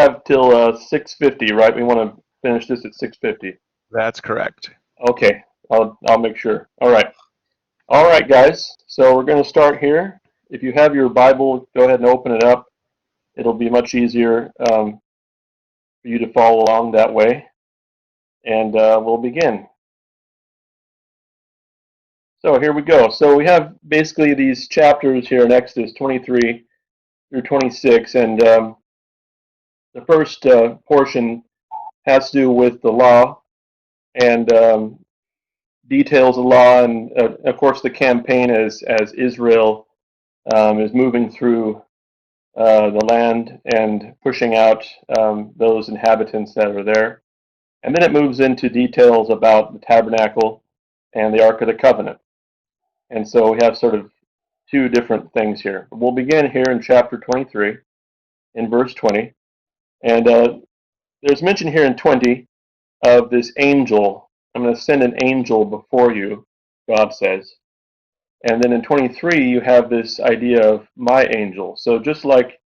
have till 6:50, right? We want to finish this at 6:50. That's correct. Okay, I'll make sure. All right, guys. So we're going to start here. If you have your Bible, go ahead and open it up. It'll be much easier for you to follow along that way, and we'll begin. So here we go. So we have basically these chapters here in Exodus 23 through 26, and the first portion has to do with the law and details the law, and of course the campaign as Israel is moving through the land and pushing out those inhabitants that are there. And then it moves into details about the tabernacle and the Ark of the Covenant. And so we have sort of two different things here. We'll begin here in chapter 23, in verse 20. And there's mention here in 20 of this angel. I'm going to send an angel before you, God says. And then in 23, you have this idea of my angel. So just like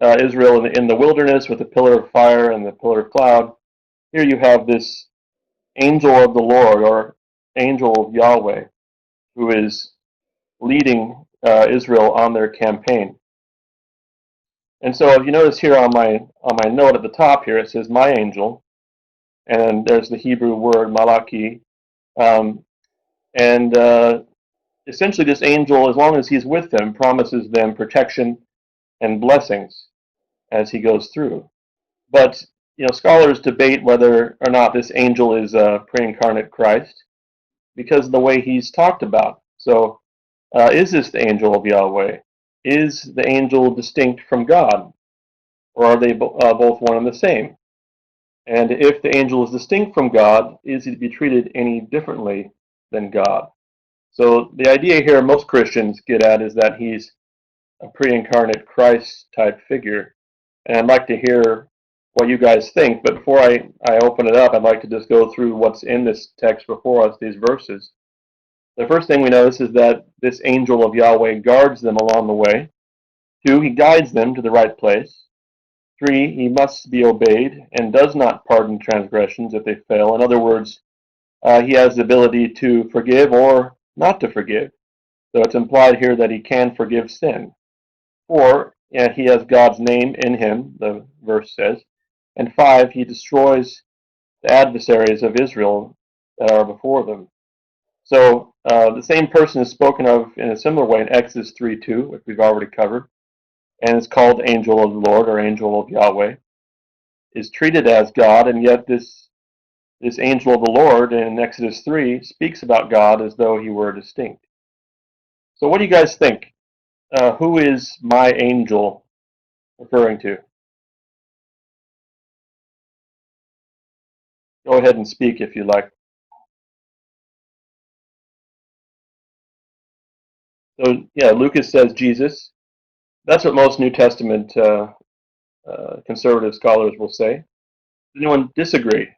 Israel in the wilderness with the pillar of fire and the pillar of cloud, here you have this angel of the Lord, or angel of Yahweh, who is leading Israel on their campaign. And so if you notice here on my note at the top here, it says my angel, and there's the Hebrew word malaki, and essentially this angel, as long as he's with them, promises them protection and blessings as he goes through. But scholars debate whether or not this angel is a pre-incarnate Christ because of the way he's talked about. So, is this the angel of Yahweh? Is the angel distinct from God, or are they both one and the same? And if the angel is distinct from God, is he to be treated any differently than God? So the idea here most Christians get at is that he's a pre-incarnate Christ type figure. And I'd like to hear what you guys think, but before I open it up, I'd like to just go through what's in this text before us, these verses. The first thing we notice is that this angel of Yahweh guards them along the way. 2, he guides them to the right place. 3, he must be obeyed and does not pardon transgressions if they fail. In other words, he has the ability to forgive or not to forgive. So it's implied here that he can forgive sin. 4, he has God's name in him, the verse says. And 5, he destroys the adversaries of Israel that are before them. So the same person is spoken of in a similar way in Exodus 3:2, which we've already covered, and is called angel of the Lord or angel of Yahweh, is treated as God, and yet this angel of the Lord in Exodus 3 speaks about God as though he were distinct. So what do you guys think? Who is my angel referring to? Go ahead and speak if you like. So yeah, Lucas says Jesus. That's what most New Testament conservative scholars will say. Does anyone disagree?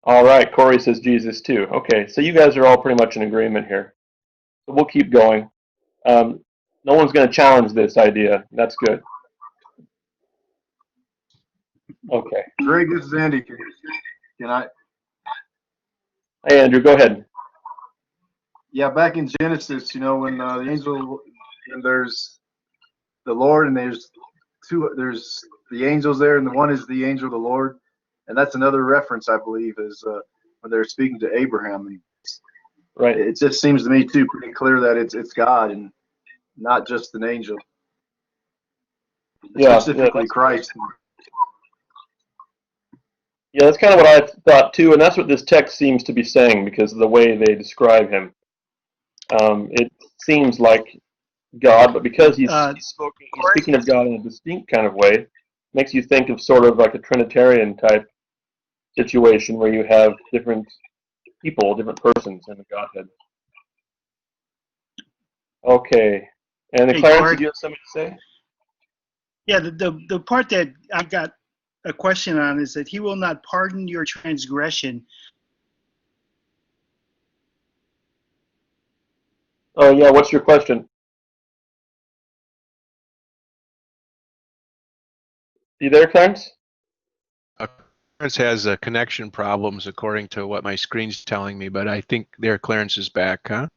All right, Corey says Jesus too. Okay, so you guys are all pretty much in agreement here. So we'll keep going. No one's going to challenge this idea. That's good. Okay. Greg, this is Andy. Can I? Hey, Andrew, go ahead. Yeah, back in Genesis, when the angel, and there's the Lord, and there's the angels there, and the one is the angel of the Lord, and that's another reference, I believe, is when they're speaking to Abraham. And Right. it just seems to me too pretty clear that it's God and not just an angel. Yeah, specifically Christ. Yeah, that's kind of what I thought too, and that's what this text seems to be saying because of the way they describe him. It seems like God, but because he's speaking of God in a distinct kind of way, makes you think of sort of like a Trinitarian type situation where you have different people, different persons in the Godhead. Okay. And Clarence, did you have something to say? Yeah, the part that I've got a question on is that he will not pardon your transgression. Oh yeah, what's your question? You there, Clarence? Clarence has connection problems according to what my screen's telling me, but I think there Clarence is back, huh?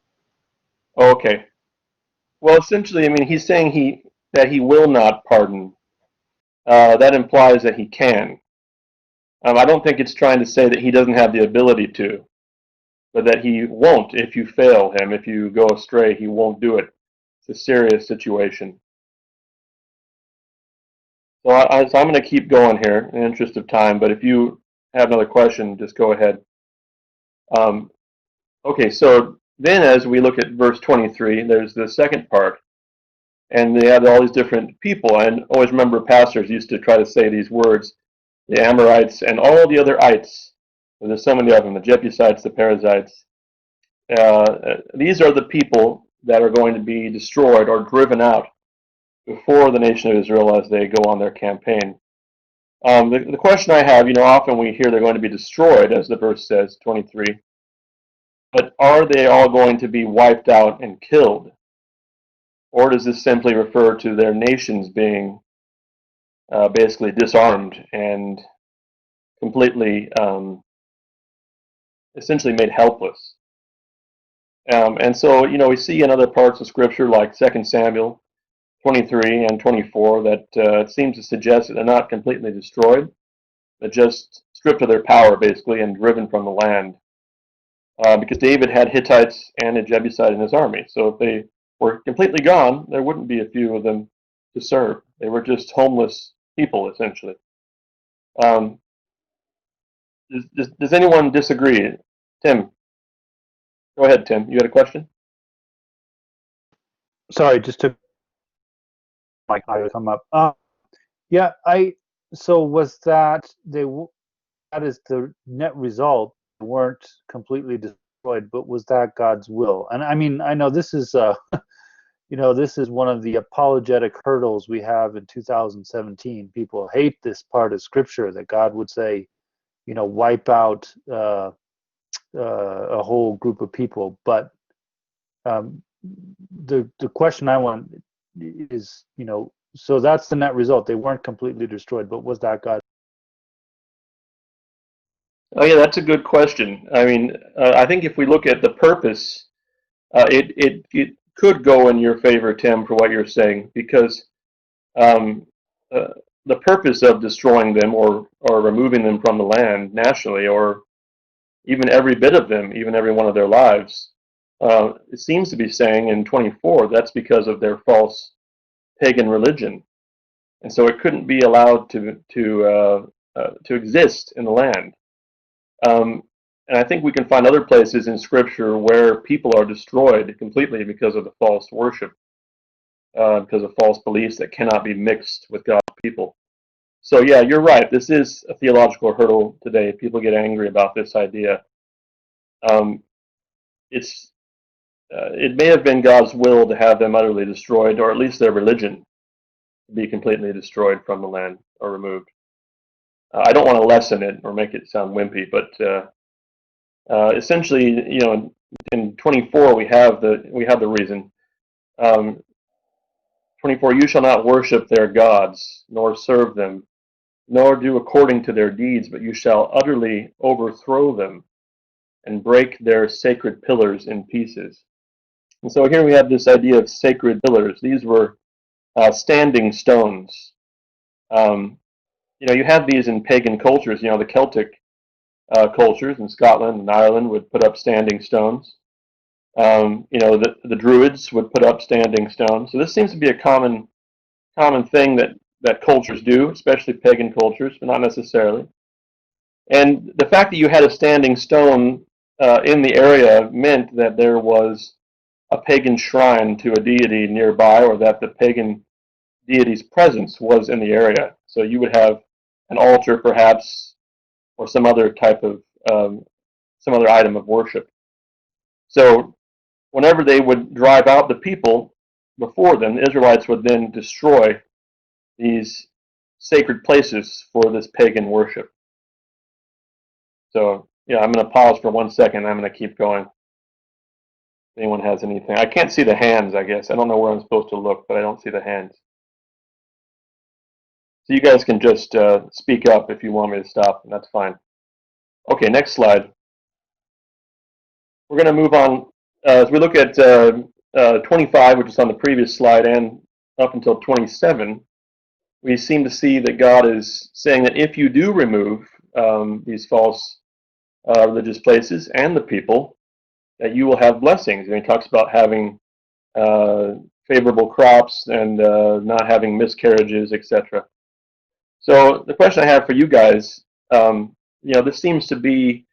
Okay. Well, essentially, I mean, he's saying that he will not pardon. That implies that he can. I don't think it's trying to say that he doesn't have the ability to, but that he won't if you fail him, if you go astray, he won't do it. It's a serious situation. So I'm going to keep going here in the interest of time, but if you have another question, just go ahead. Okay, so then as we look at verse 23, there's the second part, and they have all these different people. And always remember, pastors used to try to say these words: the Amorites and all the other ites. There's so many of them: the Jebusites, the Perizzites. These are the people that are going to be destroyed or driven out before the nation of Israel as they go on their campaign. The question I have, often we hear they're going to be destroyed, as the verse says, 23. But are they all going to be wiped out and killed? Or does this simply refer to their nations being basically disarmed and completely, essentially made helpless? And so, we see in other parts of Scripture, like 2 Samuel 23 and 24, that it seems to suggest that they're not completely destroyed, but just stripped of their power, basically, and driven from the land. Because David had Hittites and a Jebusite in his army. So if they were completely gone, there wouldn't be a few of them to serve. They were just homeless people, essentially. Um, does anyone disagree? Tim, go ahead, Tim. You had a question? Sorry, just took my audio come up. Yeah, so was that that is the net result? They weren't completely destroyed, but was that God's will? And I mean, I know this is this is one of the apologetic hurdles we have in 2017. People hate this part of Scripture that God would say, wipe out a whole group of people. But the question I want is, so that's the net result. They weren't completely destroyed, but was that God? Oh, yeah, that's a good question. I mean, I think if we look at the purpose, it could go in your favor, Tim, for what you're saying, because um, uh, the purpose of destroying them or removing them from the land nationally, or even every bit of them, even every one of their lives, it seems to be saying in 24 that's because of their false pagan religion, and so it couldn't be allowed to exist in the land. Um, and I think we can find other places in Scripture where people are destroyed completely because of the false worship, because of false beliefs that cannot be mixed with God's people. So yeah, you're right. This is a theological hurdle today. People get angry about this idea. Um, it may have been God's will to have them utterly destroyed, or at least their religion be completely destroyed from the land or removed. I don't want to lessen it or make it sound wimpy, but essentially, in 24 we have the reason. 24, you shall not worship their gods, nor serve them, nor do according to their deeds, but you shall utterly overthrow them and break their sacred pillars in pieces. And so here we have this idea of sacred pillars. These were standing stones. You have these in pagan cultures. The Celtic cultures in Scotland and Ireland would put up standing stones. The Druids would put up standing stones. So this seems to be a common thing that cultures do, especially pagan cultures, but not necessarily. And the fact that you had a standing stone in the area meant that there was a pagan shrine to a deity nearby, or that the pagan deity's presence was in the area. So you would have an altar, perhaps, or some other type of some other item of worship. So whenever they would drive out the people before them, the Israelites would then destroy these sacred places for this pagan worship. So yeah, I'm going to pause for 1 second. I'm going to keep going. If anyone has anything, I can't see the hands. I guess I don't know where I'm supposed to look, but I don't see the hands. So you guys can just speak up if you want me to stop, and that's fine. Okay, next slide. We're going to move on. As we look at 25, which is on the previous slide, and up until 27, we seem to see that God is saying that if you do remove these false religious places and the people, that you will have blessings. And he talks about having favorable crops and not having miscarriages, etc. So the question I have for you guys, this seems to be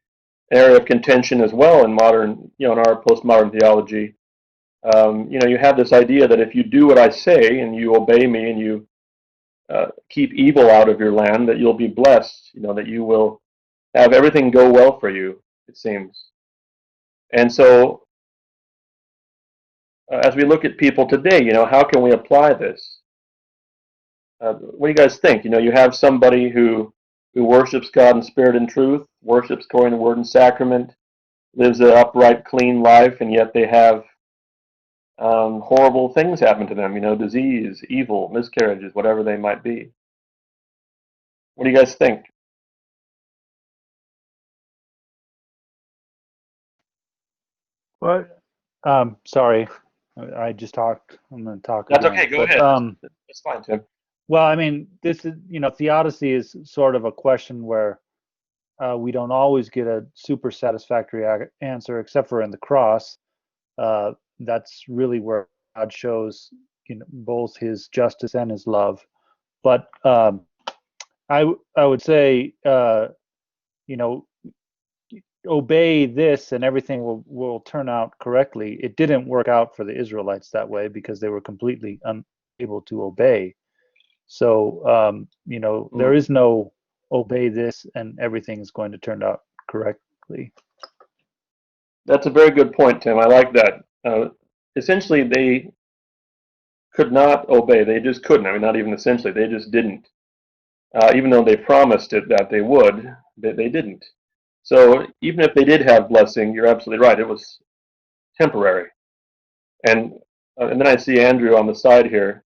an area of contention as well in modern, in our postmodern theology. You have this idea that if you do what I say and you obey me and you keep evil out of your land, that you'll be blessed. That you will have everything go well for you. It seems. And so, as we look at people today, how can we apply this? What do you guys think? You have somebody who worships God in spirit and truth, worships according to word and sacrament, lives an upright, clean life, and yet they have horrible things happen to them. Disease, evil, miscarriages, whatever they might be. What do you guys think? Well, sorry, I just talked. I'm going to talk That's again. okay. Go But, ahead. That's fine, Tim. well, I mean, this is, theodicy is sort of a question where we don't always get a super satisfactory answer, except for in the cross. That's really where God shows, both his justice and his love. But I would say, obey this and everything will turn out correctly. It didn't work out for the Israelites that way because they were completely unable to obey. So, there is no obey this and everything is going to turn out correctly. That's a very good point, Tim. I like that. Essentially, they could not obey. They just couldn't. I mean, not even essentially. They just didn't. Even though they promised it that they would, they didn't. So even if they did have blessing, you're absolutely right. It was temporary. And then I see Andrew on the side here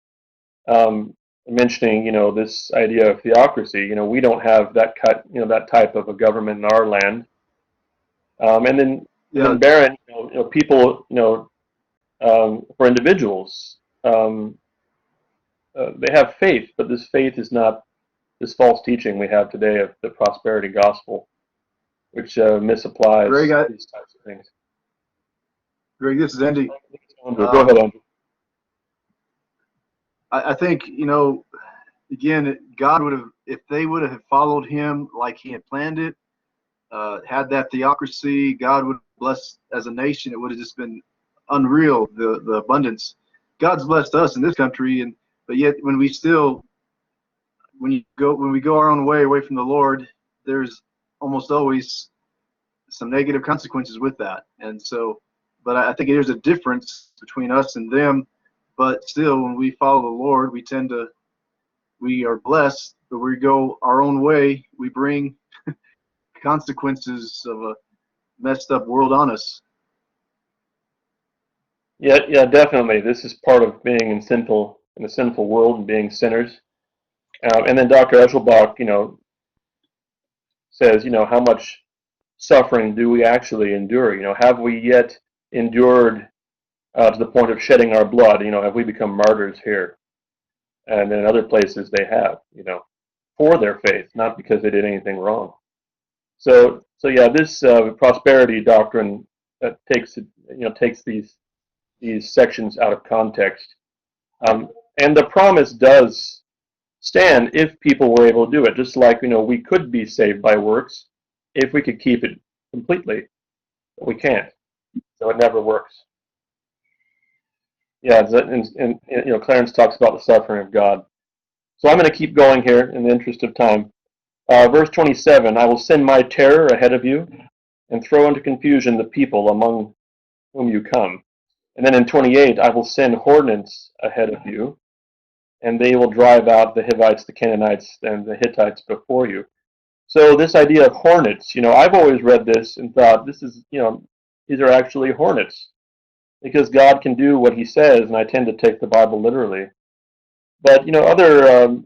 mentioning, this idea of theocracy. We don't have that type of a government in our land. And then Baron, people, for individuals, they have faith, but this faith is not this false teaching we have today of the prosperity gospel, which misapplies Greg, these types of things. Greg, this is Andy. Andrew, go ahead, Andrew. I think, again, God would have, if they would have followed him like he had planned it, had that theocracy, God would have blessed as a nation. It would have just been unreal, the abundance. God's blessed us in this country, but yet when we go our own way away from the Lord, there's almost always some negative consequences with that. And so, but I think there's a difference between us and them. But still, when we follow the Lord, we are blessed. But we go our own way, we bring consequences of a messed up world on us. Yeah, definitely. This is part of being in a sinful world and being sinners. And then Dr. Eschelbach, says, how much suffering do we actually endure? Have we yet endured to the point of shedding our blood? Have we become martyrs here? And in other places they have, for their faith, not because they did anything wrong. So yeah, this prosperity doctrine takes these sections out of context, and the promise does stand if people were able to do it. Just like we could be saved by works if we could keep it completely, but we can't. So it never works. Yeah, and Clarence talks about the suffering of God. So I'm going to keep going here in the interest of time. Verse 27, I will send my terror ahead of you and throw into confusion the people among whom you come. And then in 28, I will send hornets ahead of you, and they will drive out the Hivites, the Canaanites, and the Hittites before you. So this idea of hornets, I've always read this and thought this is, these are actually hornets, because God can do what he says, and I tend to take the Bible literally. But, other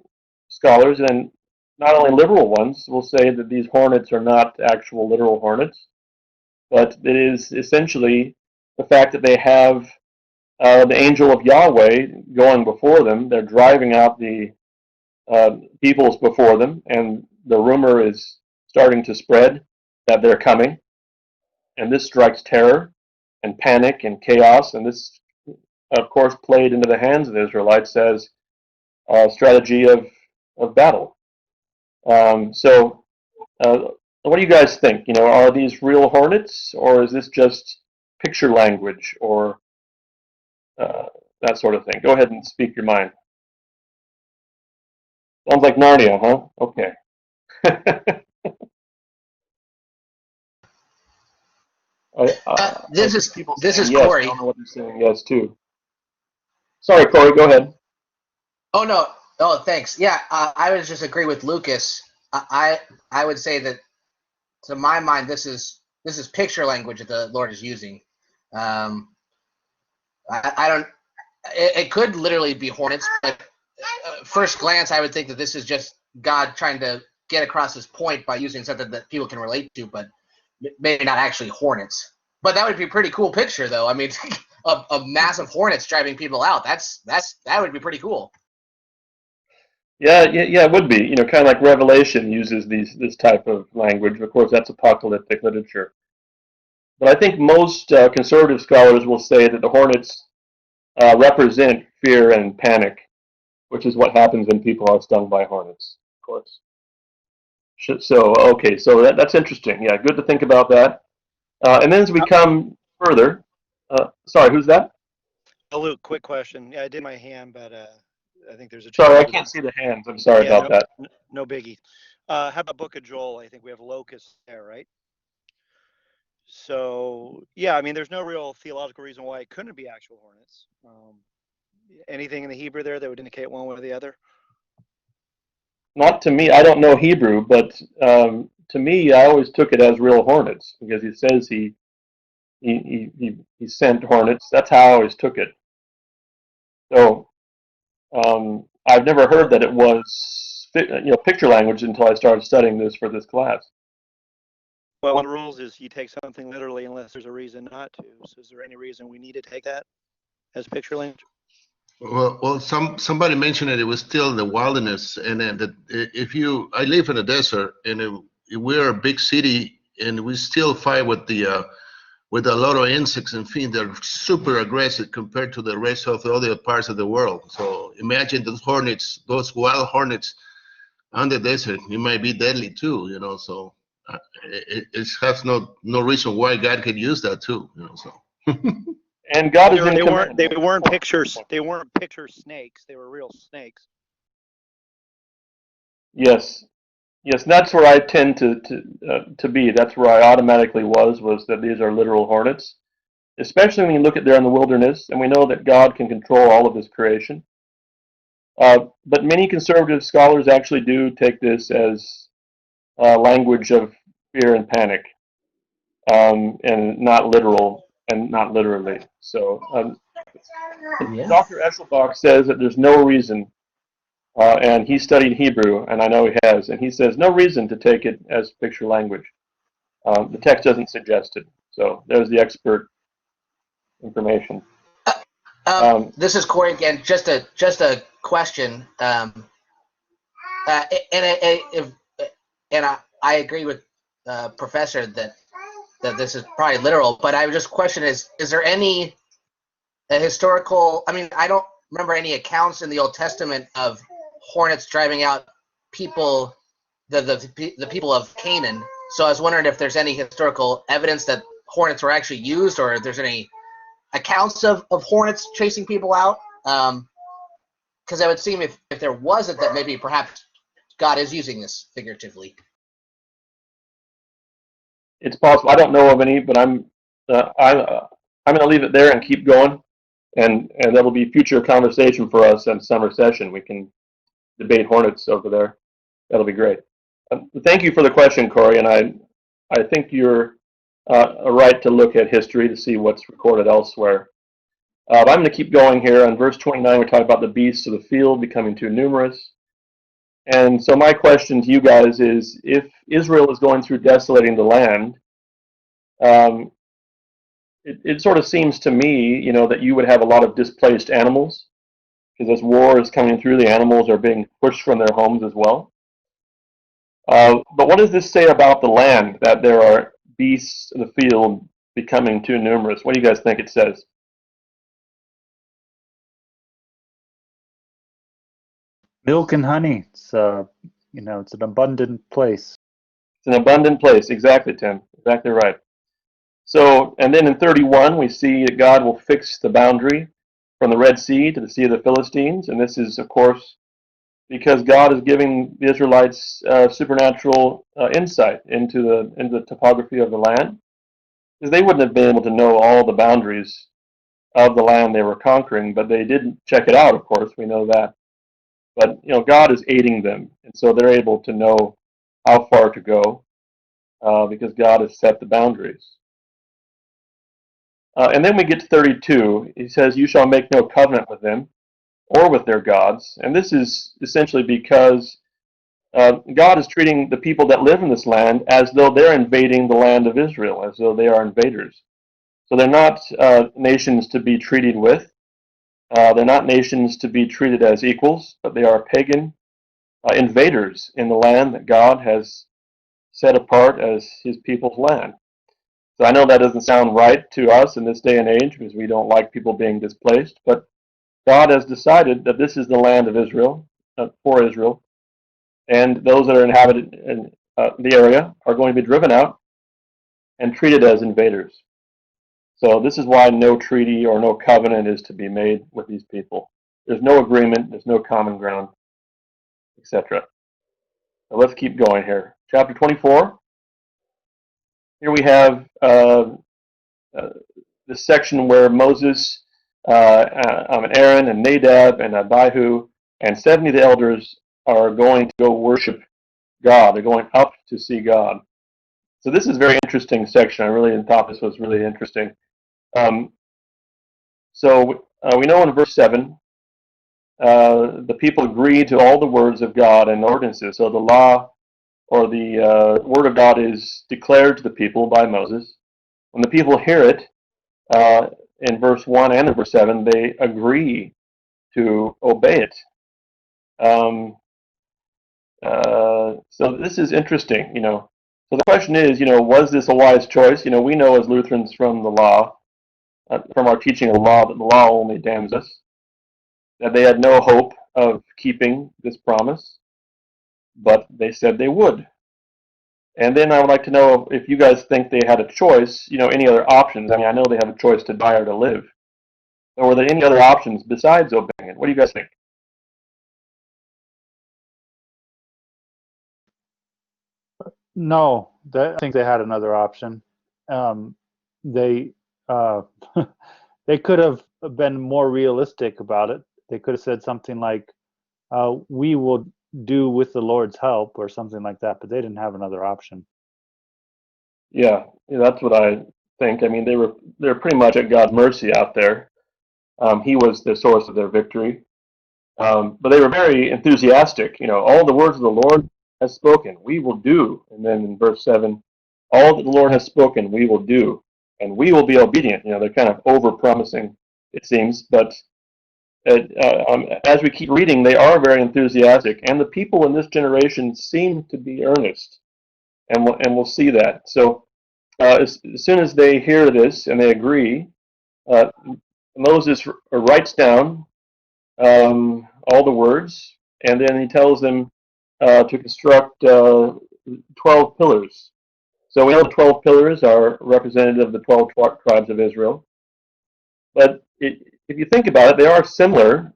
scholars, and not only liberal ones, will say that these hornets are not actual literal hornets, but it is essentially the fact that they have the angel of Yahweh going before them. They're driving out the peoples before them, and the rumor is starting to spread that they're coming. And this strikes terror and panic and chaos, and this, of course, played into the hands of the Israelites as a strategy of battle. So, what do you guys think? You know, are these real hornets, or is this just picture language, or that sort of thing? Go ahead and speak your mind. Sounds like Narnia, huh? Okay. I see people This saying is yes. I Corey. don't know what they're saying yes to. Sorry, Corey. Go ahead. Oh no, oh thanks. Yeah, I would just agree with Lucas. I would say that to my mind this is picture language that the Lord is using. Um, I don't. It could literally be hornets, but first glance, I would think that this is just God trying to get across his point by using something that people can relate to, but maybe not actually hornets. But that would be a pretty cool picture, though. I mean, a massive hornets driving people out. That would be pretty cool. Yeah, it would be. You know, kind of like Revelation uses this type of language. Of course, that's apocalyptic literature. But I think most conservative scholars will say that the hornets represent fear and panic, which is what happens when people are stung by hornets, of course. So, okay, so that's interesting. Yeah, good to think about that. And then as we come further, sorry, who's that? Luke, quick question. Yeah, I did my hand, but I think there's a Sorry, I chance. can't see the hands. I'm sorry Yeah, about that. no biggie. How about Book of Joel? I think we have locusts there, right? So, yeah, I mean, there's no real theological reason why it couldn't be actual hornets. Anything in the Hebrew there that would indicate one way or the other? Not to me. I don't know Hebrew, but to me, I always took it as real hornets because he says he sent hornets. That's how I always took it. So I've never heard that it was picture language until I started studying this for this class. Well, one of the rules is you take something literally unless there's a reason not to. So, is there any reason we need to take that as picture language? Well, somebody mentioned it was still the wilderness, and then that I live in a desert, and we're a big city, and we still fight with a lot of insects and things that are super aggressive compared to the rest of the other parts of the world. So imagine those hornets, those wild hornets on the desert. It might be deadly too, you know. So it has no reason why God could use that too, you know. So. And God is in command. They weren't pictures. They weren't picture snakes. They were real snakes. Yes, yes, that's where I tend to be. That's where I automatically was that these are literal hornets, especially when you look at there in the wilderness, and we know that God can control all of His creation. But many conservative scholars actually do take this as language of fear and panic, and not literal and not literally. So Dr. Esselbach says that there's no reason, and he studied Hebrew, and I know he has, and he says no reason to take it as picture language. The text doesn't suggest it. So there's the expert information. This is Corey again. Just a question. I agree with Professor that this is probably literal, but I would just question is there any historical? I mean, I don't remember any accounts in the Old Testament of hornets driving out people, the people of Canaan. So I was wondering if there's any historical evidence that hornets were actually used, or if there's any accounts of hornets chasing people out. Because it would seem if there wasn't, that maybe perhaps God is using this figuratively. It's possible. I don't know of any, but I'm going to leave it there and keep going, and that'll be future conversation for us in summer session. We can debate hornets over there. That'll be great. Thank you for the question, Corey, and I think you're right to look at history to see what's recorded elsewhere. I'm going to keep going here. On verse 29, we talk about the beasts of the field becoming too numerous. And so my question to you guys is, if Israel is going through desolating the land, um, it sort of seems to me, that you would have a lot of displaced animals, because as war is coming through, the animals are being pushed from their homes as well. But what does this say about the land, that there are beasts of the field becoming too numerous? What do you guys think it says? Milk and honey. It's it's an abundant place. It's an abundant place. Exactly, Tim. Exactly right. So, and then in 31, we see that God will fix the boundary from the Red Sea to the Sea of the Philistines. And this is, of course, because God is giving the Israelites supernatural insight into the topography of the land. Because they wouldn't have been able to know all the boundaries of the land they were conquering, but they did check it out, of course. We know that. But, God is aiding them. And so they're able to know how far to go because God has set the boundaries. And then we get to 32. He says, "You shall make no covenant with them or with their gods." And this is essentially because God is treating the people that live in this land as though they're invading the land of Israel, as though they are invaders. So they're not nations to be treated with. They're not nations to be treated as equals, but they are pagan invaders in the land that God has set apart as his people's land. So I know that doesn't sound right to us in this day and age because we don't like people being displaced, but God has decided that this is the land of Israel, for Israel, and those that are inhabited in the area are going to be driven out and treated as invaders. So this is why no treaty or no covenant is to be made with these people. There's no agreement, there's no common ground, etc. So let's keep going here. Chapter 24. Here we have this section where Moses, Aaron, and Nadab, and Abihu, and 70 of the elders are going to go worship God. They're going up to see God. So this is a very interesting section. I really thought this was really interesting. So we know in verse 7, the people agree to all the words of God and ordinances. So the law or the word of God is declared to the people by Moses. When the people hear it, in verse 1 and in verse 7, they agree to obey it. So this is interesting, So the question is, was this a wise choice? We know as Lutherans from the law, from our teaching of the law, that the law only damns us, that they had no hope of keeping this promise, but they said they would. And then I would like to know if you guys think they had a choice, any other options. I mean, I know they have a choice to die or to live. But were there any other options besides obeying it? What do you guys think? No, I think they had another option. They uh, they could have been more realistic about it. They could have said something like, "We will do with the Lord's help," or something like that. But they didn't have another option. Yeah, that's what I think. I mean, they're pretty much at God's mercy out there. He was the source of their victory. But they were very enthusiastic. All the words of the Lord has spoken, we will do. And then in verse 7, all that the Lord has spoken, we will do. And we will be obedient. They're kind of over-promising, it seems. But as we keep reading, they are very enthusiastic. And the people in this generation seem to be earnest. And we'll see that. So as soon as they hear this and they agree, Moses writes down all the words, and then he tells them to construct 12 pillars. So we know the 12 pillars are representative of the 12 tribes of Israel. But if you think about it, they are similar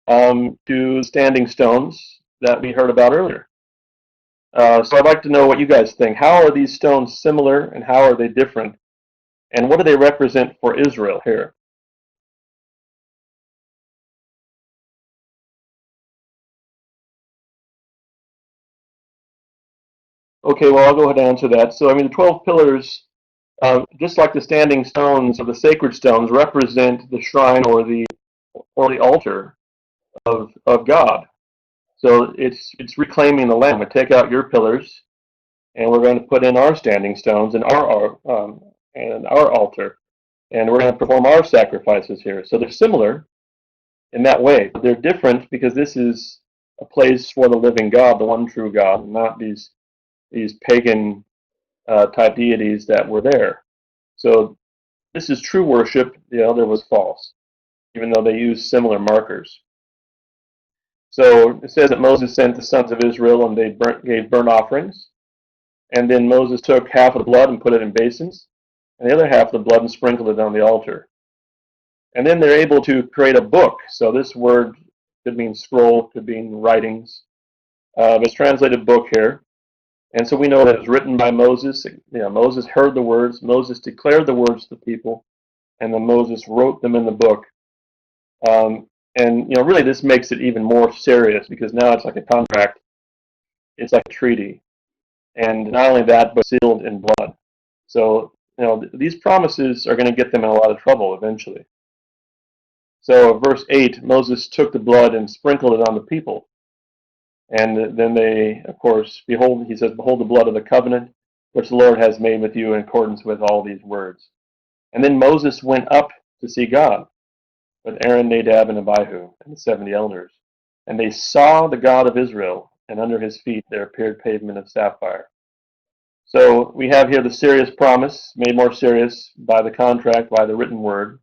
to standing stones that we heard about earlier. So I'd like to know what you guys think. How are these stones similar, and how are they different? And what do they represent for Israel here? Okay, well, I'll go ahead and answer that. So, I mean, the 12 pillars, just like the standing stones or the sacred stones, represent the shrine or the altar of God. So it's reclaiming the land. We take out your pillars, and we're going to put in our standing stones and our altar, and we're going to perform our sacrifices here. So they're similar in that way, but they're different because this is a place for the living God, the one true God, not these pagan type deities that were there. So this is true worship. The other was false, even though they used similar markers. So it says that Moses sent the sons of Israel, and they gave burnt offerings. And then Moses took half of the blood and put it in basins, and the other half of the blood and sprinkled it on the altar. And then they're able to create a book. So this word could mean scroll, could mean writings. It's translated book here. And so we know that it was written by Moses. Moses heard the words, Moses declared the words to the people, and then Moses wrote them in the book. And really this makes it even more serious because now it's like a contract. It's like a treaty. And not only that, but sealed in blood. So, these promises are going to get them in a lot of trouble eventually. So, verse 8, Moses took the blood and sprinkled it on the people. And then they, of course, he says, behold the blood of the covenant, which the Lord has made with you in accordance with all these words. And then Moses went up to see God with Aaron, Nadab, and Abihu, and the 70 elders. And they saw the God of Israel, and under his feet there appeared pavement of sapphire. So we have here the serious promise, made more serious by the contract, by the written word.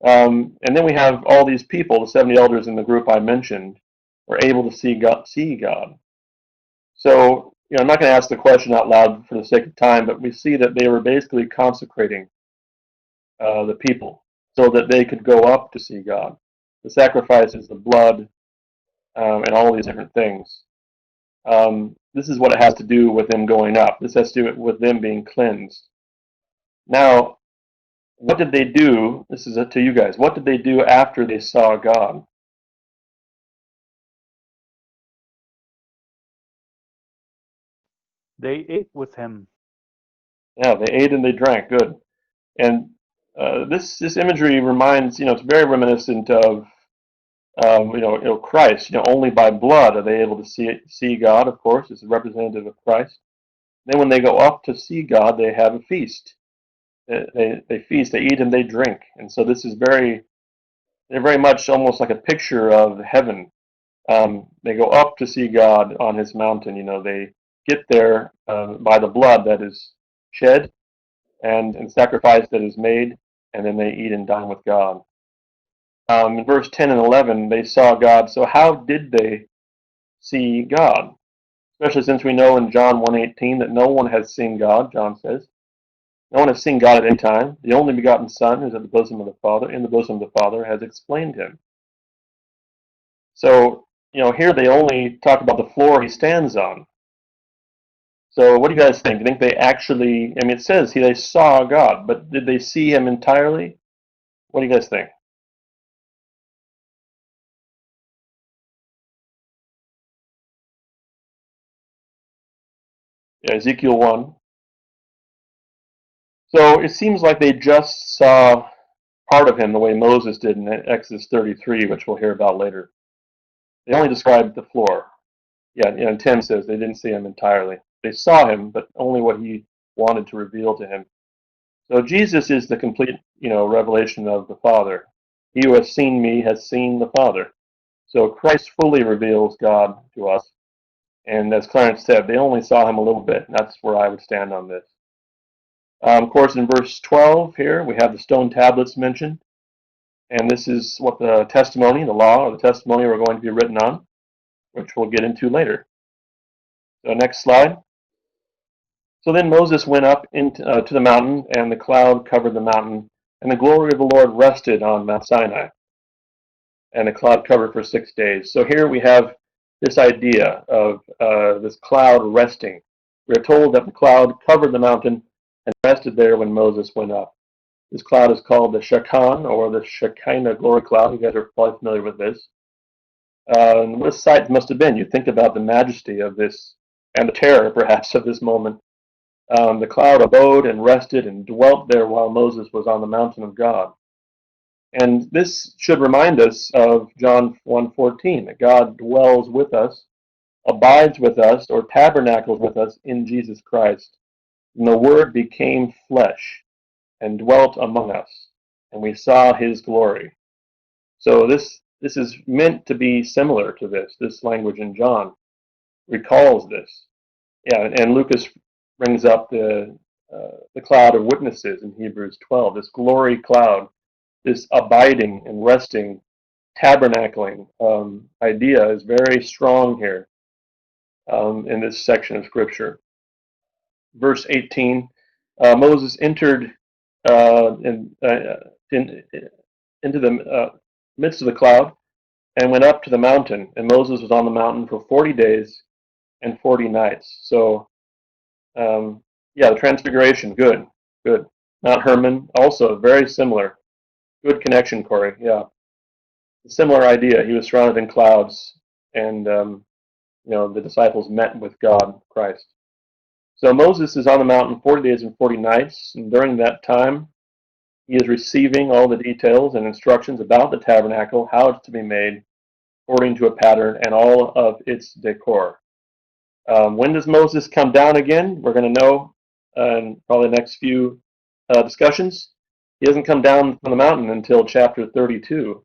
And then we have all these people, the 70 elders in the group I mentioned, were able to see God. So, I'm not going to ask the question out loud for the sake of time, but we see that they were basically consecrating the people so that they could go up to see God. The sacrifices, the blood, and all these different things. This is what it has to do with them going up. This has to do with them being cleansed. Now, what did they do? This is to you guys. What did they do after they saw God? They ate with him. Yeah, they ate and they drank. Good. And this imagery reminds, it's very reminiscent of, Christ. Only by blood are they able to see God. Of course, it's a representative of Christ. Then when they go up to see God, they have a feast. They feast, they eat, and they drink. And so this is they're very much almost like a picture of heaven. They go up to see God on his mountain. They get there by the blood that is shed and sacrifice that is made, and then they eat and dine with God. In verse 10 and 11, they saw God. So how did they see God? Especially since we know in John 1:18 that no one has seen God, John says. No one has seen God at any time. The only begotten Son, who is at the bosom of the Father, in the bosom of the Father, has explained him. So, here they only talk about the floor he stands on. So what do you guys think? Do you think they actually, it says they saw God, but did they see him entirely? What do you guys think? Yeah, Ezekiel 1. So it seems like they just saw part of him the way Moses did in Exodus 33, which we'll hear about later. They only described the floor. Yeah, and Tim says they didn't see him entirely. They saw him, but only what he wanted to reveal to him. So Jesus is the complete, revelation of the Father. He who has seen me has seen the Father. So Christ fully reveals God to us. And as Clarence said, they only saw him a little bit. And that's where I would stand on this. Of course, in verse 12 here, we have the stone tablets mentioned. And this is what the testimony, the law, or the testimony were going to be written on, which we'll get into later. So next slide. So then Moses went up to the mountain, and the cloud covered the mountain, and the glory of the Lord rested on Mount Sinai. And the cloud covered for 6 days. So here we have this idea of this cloud resting. We're told that the cloud covered the mountain and rested there when Moses went up. This cloud is called the Shekinah, or the Shekinah glory cloud. You guys are probably familiar with this. And what a sight must have been. You think about the majesty of this, and the terror, perhaps, of this moment. The cloud abode and rested and dwelt there while Moses was on the mountain of God. And this should remind us of John 1:14, that God dwells with us, abides with us, or tabernacles with us in Jesus Christ. And the Word became flesh and dwelt among us, and we saw his glory. So this is meant to be similar to this. This language in John recalls this. Yeah, and Lucas brings up the cloud of witnesses in Hebrews 12. This glory cloud, this abiding and resting, tabernacling idea is very strong here in this section of Scripture. Verse 18, Moses entered into the midst of the cloud and went up to the mountain. And Moses was on the mountain for 40 days and 40 nights. So, yeah, the transfiguration, good, good. Mount Hermon, also very similar. Good connection, Corey. Yeah, a similar idea. He was surrounded in clouds, and the disciples met with God, Christ. So Moses is on the mountain 40 days and 40 nights, and during that time, he is receiving all the details and instructions about the tabernacle, how it's to be made, according to a pattern, and all of its decor. When does Moses come down again? We're going to know in probably the next few discussions. He doesn't come down from the mountain until chapter 32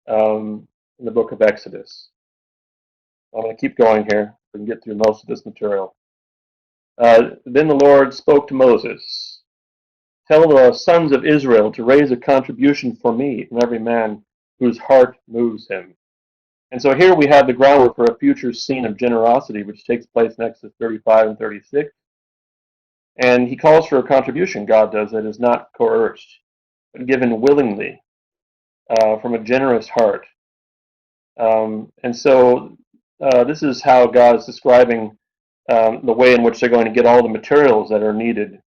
in the book of Exodus. I'm going to keep going here. We can get through most of this material. Then the Lord spoke to Moses. Tell the sons of Israel to raise a contribution for me from every man whose heart moves him. And so here we have the groundwork for a future scene of generosity, which takes place in Exodus 35 and 36. And he calls for a contribution, God does, that is not coerced, but given willingly from a generous heart. And so this is how God is describing the way in which they're going to get all the materials that are needed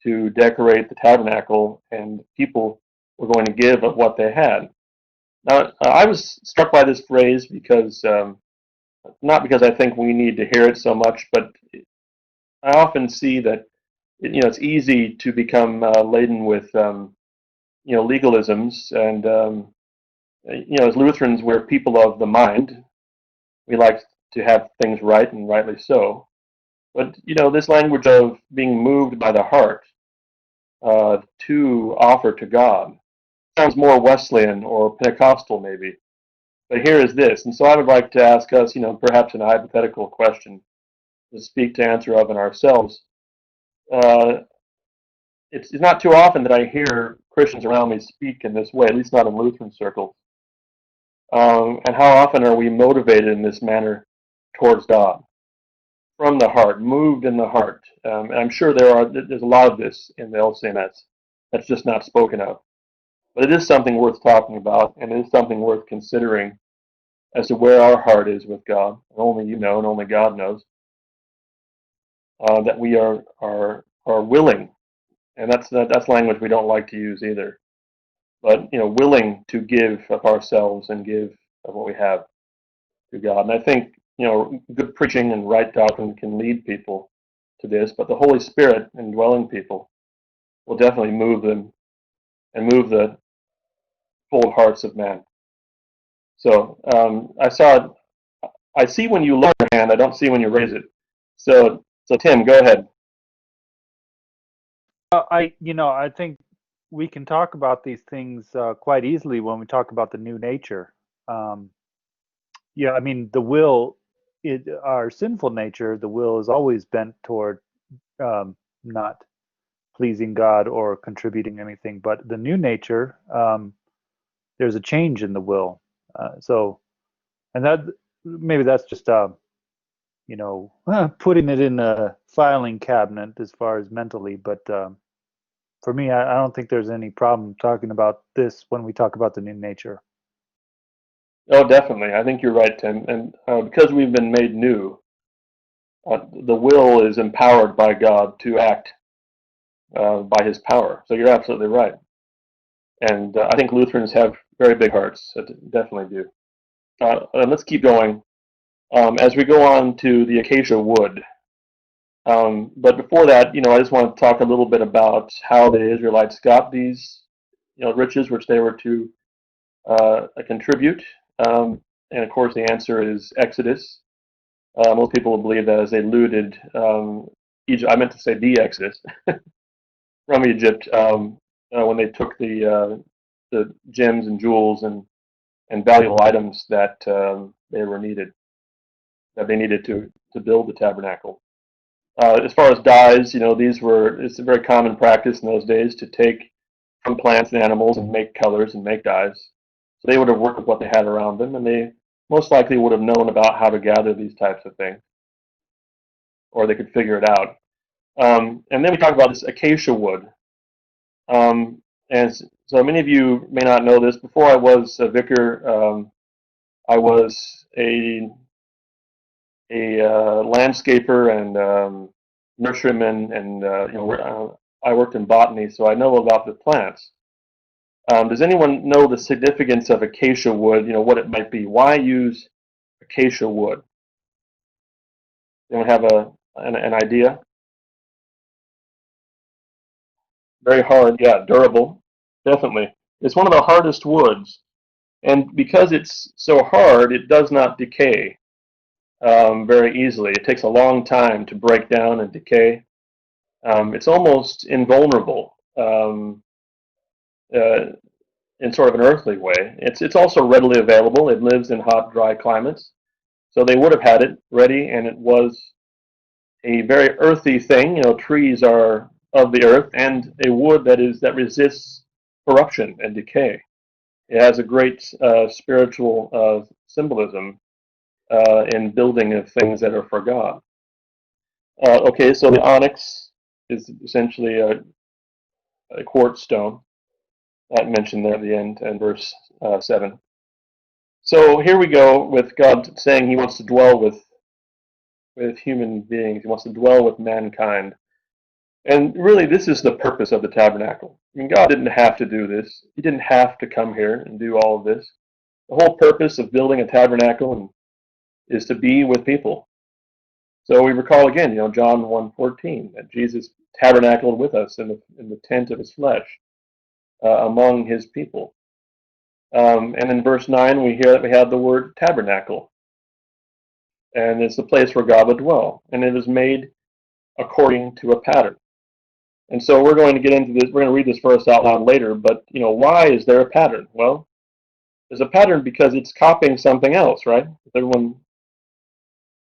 to decorate the tabernacle, and people were going to give of what they had. Now, I was struck by this phrase because, not because I think we need to hear it so much, but I often see that it's easy to become laden with legalisms, and as Lutherans, we're people of the mind. We like to have things right, and rightly so. But this language of being moved by the heart to offer to God sounds more Wesleyan or Pentecostal, maybe. But here is this, and so I would like to ask us, perhaps in a hypothetical question, to speak to answer of in ourselves. It's not too often that I hear Christians around me speak in this way, at least not in Lutheran circles. And how often are we motivated in this manner towards God? From the heart, moved in the heart. And I'm sure there's a lot of this in the LCMS that's just not spoken of. But it is something worth talking about, and it is something worth considering as to where our heart is with God. And only you know, and only God knows. That we are willing, and that's language we don't like to use either. But willing to give of ourselves and give of what we have to God. And I think good preaching and right doctrine can lead people to this, but the Holy Spirit indwelling people will definitely move them and move the cold hearts of man. So I see when you lower your hand, I don't see when you raise it. So Tim, go ahead. I think we can talk about these things quite easily when we talk about the new nature. I mean, the will, our sinful nature, the will is always bent toward not pleasing God or contributing anything. But the new nature, there's a change in the will. And that maybe that's just putting it in a filing cabinet as far as mentally. But for me, I don't think there's any problem talking about this when we talk about the new nature. Oh, definitely. I think you're right, Tim. And because we've been made new, the will is empowered by God to act by His power. So you're absolutely right. And I think Lutherans have very big hearts. Definitely do. And let's keep going as we go on to the acacia wood. But before that, I just want to talk a little bit about how the Israelites got these riches which they were to contribute. And of course, the answer is Exodus. Most people believe that as they looted Egypt, I meant to say the Exodus from Egypt, when they took the gems and jewels and valuable items that they needed to build the tabernacle. As far as dyes, it's a very common practice in those days to take from plants and animals and make colors and make dyes. So they would have worked with what they had around them, and they most likely would have known about how to gather these types of things, or they could figure it out. And then we talk about this acacia wood. And so many of you may not know this. Before I was a vicar, I was a landscaper and nurseryman, and I worked in botany, so I know about the plants. Does anyone know the significance of acacia wood? What it might be. Why use acacia wood? Anyone have an idea? Very hard, yeah, durable, definitely. It's one of the hardest woods, and because it's so hard, it does not decay very easily. It takes a long time to break down and decay. It's almost invulnerable uh, in sort of an earthly way. It's also readily available. It lives in hot, dry climates, so they would have had it ready, and it was a very earthy thing. Trees are of the earth, and a wood that resists corruption and decay. It has a great spiritual symbolism in building of things that are for God. Okay, so the onyx is essentially a quartz stone that mentioned there at the end in verse 7. So here we go with God saying He wants to dwell with human beings. He wants to dwell with mankind. And really, this is the purpose of the tabernacle. I mean, God didn't have to do this. He didn't have to come here and do all of this. The whole purpose of building a tabernacle is to be with people. So we recall again, John 1:14, that Jesus tabernacled with us in the tent of His flesh among His people. And in verse 9, we hear that we have the word tabernacle. And it's the place where God would dwell. And it is made according to a pattern. And so we're going to get into this. We're going to read this verse out loud later. But why is there a pattern? Well, there's a pattern because it's copying something else, right? Everyone,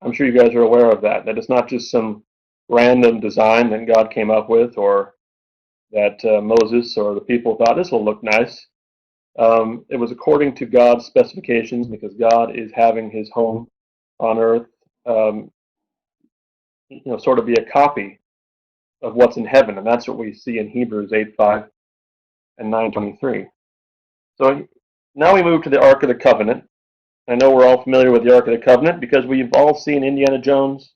I'm sure you guys are aware of that. That it's not just some random design that God came up with, or that Moses or the people thought this will look nice. It was according to God's specifications, because God is having His home on earth, sort of be a copy of what's in heaven, and that's what we see in Hebrews 8:5 and 9:23. So now we move to the Ark of the Covenant. I know we're all familiar with the Ark of the Covenant because we've all seen Indiana Jones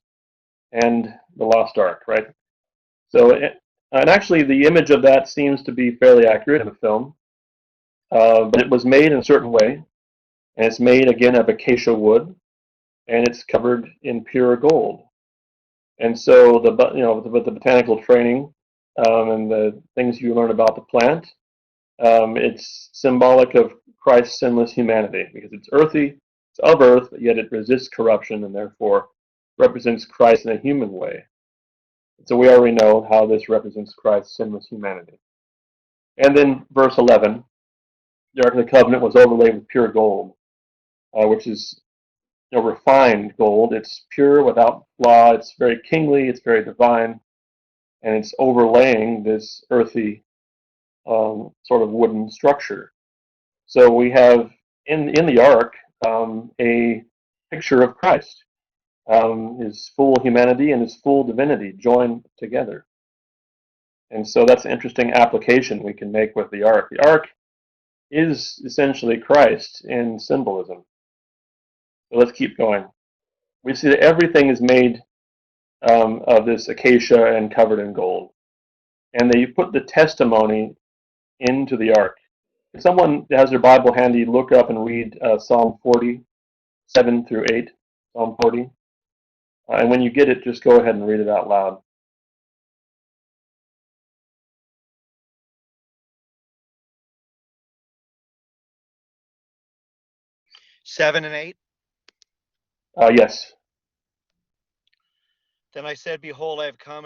and the Lost Ark, right? So, and actually the image of that seems to be fairly accurate in the film, but it was made in a certain way, and it's made again of acacia wood, and it's covered in pure gold. And so with the botanical training and the things you learn about the plant, it's symbolic of Christ's sinless humanity, because it's earthy, it's of earth, but yet it resists corruption and therefore represents Christ in a human way. So we already know how this represents Christ's sinless humanity. And then verse 11, the Ark of the Covenant was overlaid with pure gold, which is refined gold. It's pure, without flaw. It's very kingly. It's very divine, and it's overlaying this earthy sort of wooden structure. So we have in the ark a picture of Christ, His full humanity and His full divinity joined together. And so that's an interesting application we can make with the ark. The ark is essentially Christ in symbolism. So let's keep going. We see that everything is made of this acacia and covered in gold. And they put the testimony into the ark. If someone has their Bible handy, look up and read Psalm 47 through 8, Psalm 40. And when you get it, just go ahead and read it out loud. 7 and 8. Yes. Then I said, Behold, I have come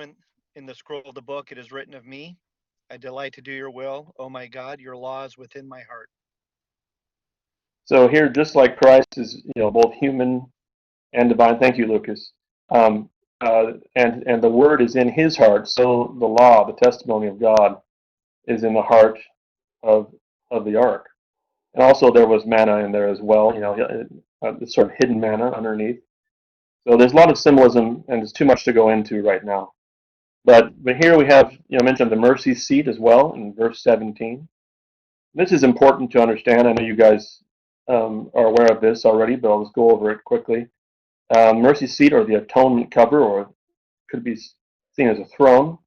in the scroll of the book. It is written of me. I delight to do your will. Oh my God, your law is within my heart. So here, just like Christ is, both human and divine. Thank you, Lucas. Um, and the word is in his heart. So the law, the testimony of God, is in the heart of the ark. And also there was manna in there as well. It's sort of hidden manna underneath. So there's a lot of symbolism, and there's too much to go into right now. But here we have mentioned the mercy seat as well in verse 17. This is important to understand. I know you guys are aware of this already, but I'll just go over it quickly. Mercy seat, or the atonement cover, or could be seen as a throne,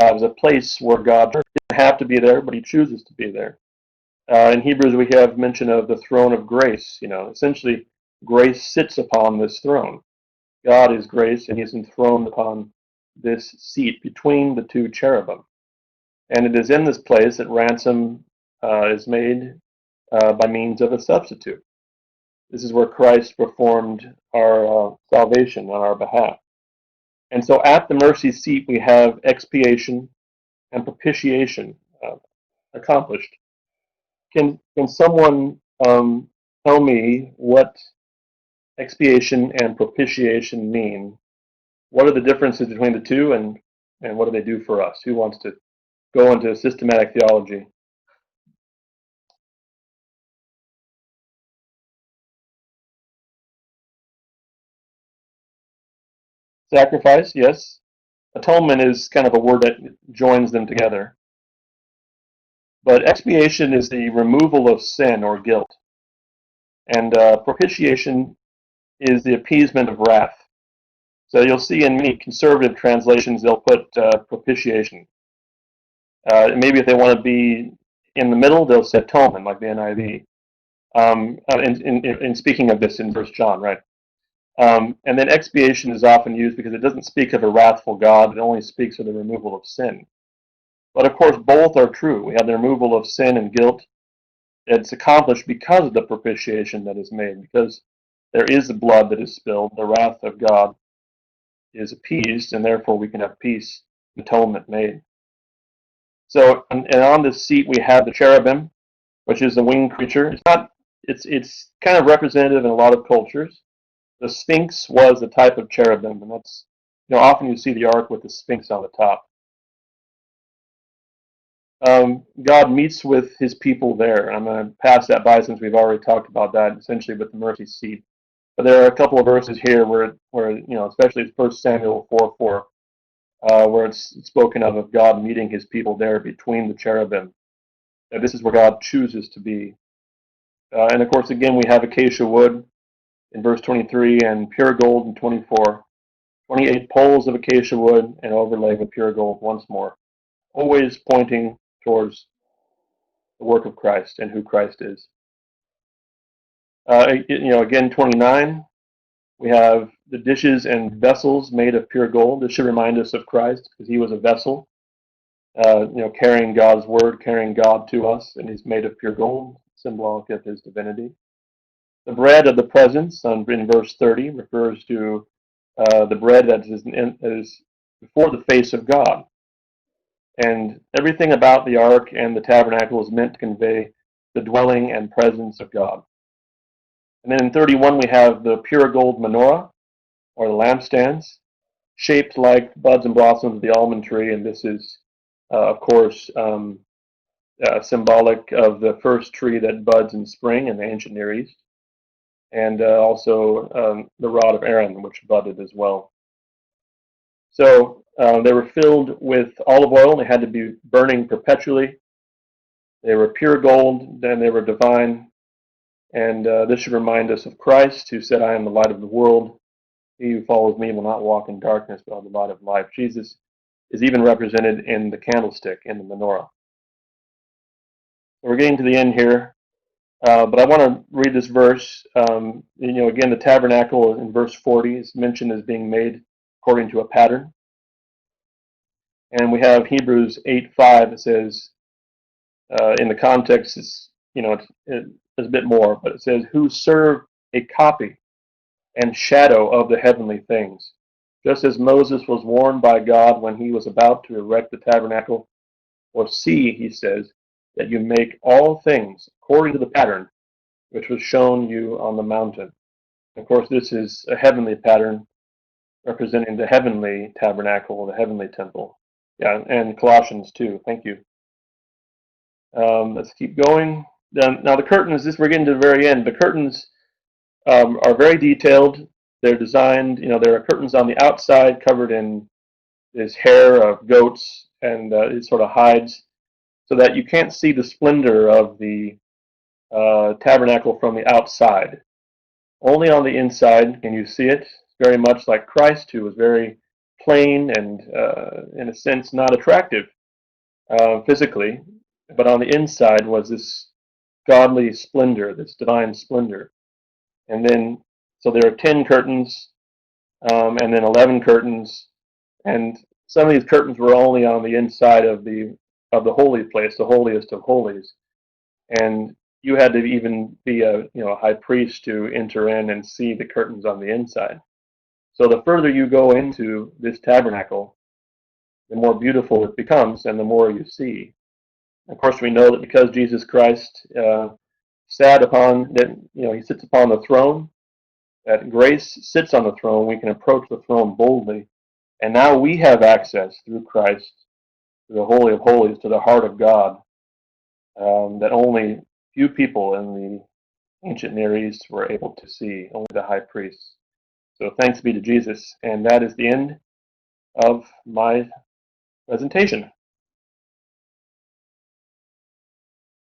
is a place where God doesn't have to be there, but He chooses to be there. In Hebrews, we have mention of the throne of grace. Essentially, grace sits upon this throne. God is grace, and He is enthroned upon this seat between the two cherubim. And it is in this place that ransom is made by means of a substitute. This is where Christ performed our salvation on our behalf. And so at the mercy seat, we have expiation and propitiation accomplished. Can someone tell me what expiation and propitiation mean? What are the differences between the two, and what do they do for us? Who wants to go into systematic theology? Sacrifice, yes. Atonement is kind of a word that joins them together. But expiation is the removal of sin or guilt. And propitiation is the appeasement of wrath. So you'll see in many conservative translations, they'll put propitiation. Maybe if they want to be in the middle, they'll say atonement, like the NIV. In speaking of this in 1 John, right? And then expiation is often used because it doesn't speak of a wrathful God, it only speaks of the removal of sin. But of course, both are true. We have the removal of sin and guilt. It's accomplished because of the propitiation that is made, because there is the blood that is spilled, the wrath of God is appeased, and therefore we can have peace, atonement made. So, and on this seat we have the cherubim, which is a winged creature. It's kind of representative in a lot of cultures. The Sphinx was the type of cherubim, and that's, often you see the ark with the Sphinx on the top. God meets with His people there. I'm going to pass that by since we've already talked about that, essentially with the mercy seat. But there are a couple of verses here where especially 1 Samuel 4:4, where it's spoken of God meeting His people there between the cherubim. And this is where God chooses to be. And of course, again, we have acacia wood in verse 23 and pure gold in 24. 28 poles of acacia wood and overlaid with pure gold once more, always pointing towards the work of Christ and who Christ is. Again, 29, we have the dishes and vessels made of pure gold. This should remind us of Christ because He was a vessel, carrying God's word, carrying God to us, and He's made of pure gold, symbolic of His divinity. The bread of the presence in verse 30 refers to the bread that is before the face of God. And everything about the ark and the tabernacle is meant to convey the dwelling and presence of God. And then in 31, we have the pure gold menorah, or the lampstands, shaped like buds and blossoms of the almond tree. And this is, of course, symbolic of the first tree that buds in spring in the ancient Near East. And also the rod of Aaron, which budded as well. So they were filled with olive oil. They had to be burning perpetually. They were pure gold, then they were divine. And this should remind us of Christ, who said, I am the light of the world. He who follows me will not walk in darkness, but have the light of life. Jesus is even represented in the candlestick, in the menorah. So we're getting to the end here. But I want to read this verse. Again, the tabernacle in verse 40 is mentioned as being made according to a pattern. And we have Hebrews 8:5. It says, in the context, there's a bit more, but it says, who serve a copy and shadow of the heavenly things. Just as Moses was warned by God when he was about to erect the tabernacle, or see, he says, that you make all things according to the pattern which was shown you on the mountain. Of course, this is a heavenly pattern representing the heavenly tabernacle, the heavenly temple. Yeah, and Colossians too. Thank you. Let's keep going. Now the curtains, we're getting to the very end. The curtains are very detailed. They're designed, there are curtains on the outside covered in this hair of goats and it sort of hides so that you can't see the splendor of the tabernacle from the outside. Only on the inside can you see it, very much like Christ, who was very plain and, in a sense, not attractive physically, but on the inside was this godly splendor, this divine splendor. And then, so there are 10 curtains, and then 11 curtains, and some of these curtains were only on the inside of the holy place, the holiest of holies, and you had to even be a high priest to enter in and see the curtains on the inside. So the further you go into this tabernacle, the more beautiful it becomes, and the more you see. Of course, we know that because Jesus Christ sat upon that, he sits upon the throne, that grace sits on the throne, we can approach the throne boldly. And now we have access through Christ to the Holy of Holies, to the heart of God, that only few people in the ancient Near East were able to see, only the high priests. So thanks be to Jesus. And that is the end of my presentation.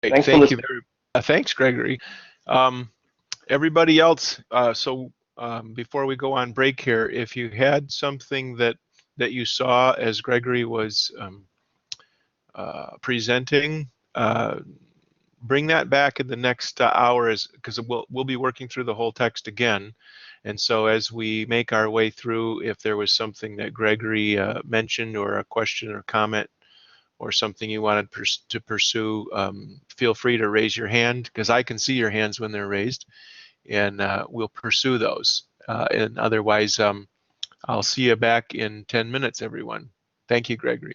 Great. Thanks for Thank you listening. thanks, Gregory. Everybody else, before we go on break here, if you had something that you saw as Gregory was presenting, bring that back in the next hour, because we'll be working through the whole text again. And so as we make our way through, if there was something that Gregory mentioned, or a question or comment, or something you wanted to pursue, feel free to raise your hand, because I can see your hands when they're raised, and we'll pursue those. And otherwise, I'll see you back in 10 minutes, everyone. Thank you, Gregory.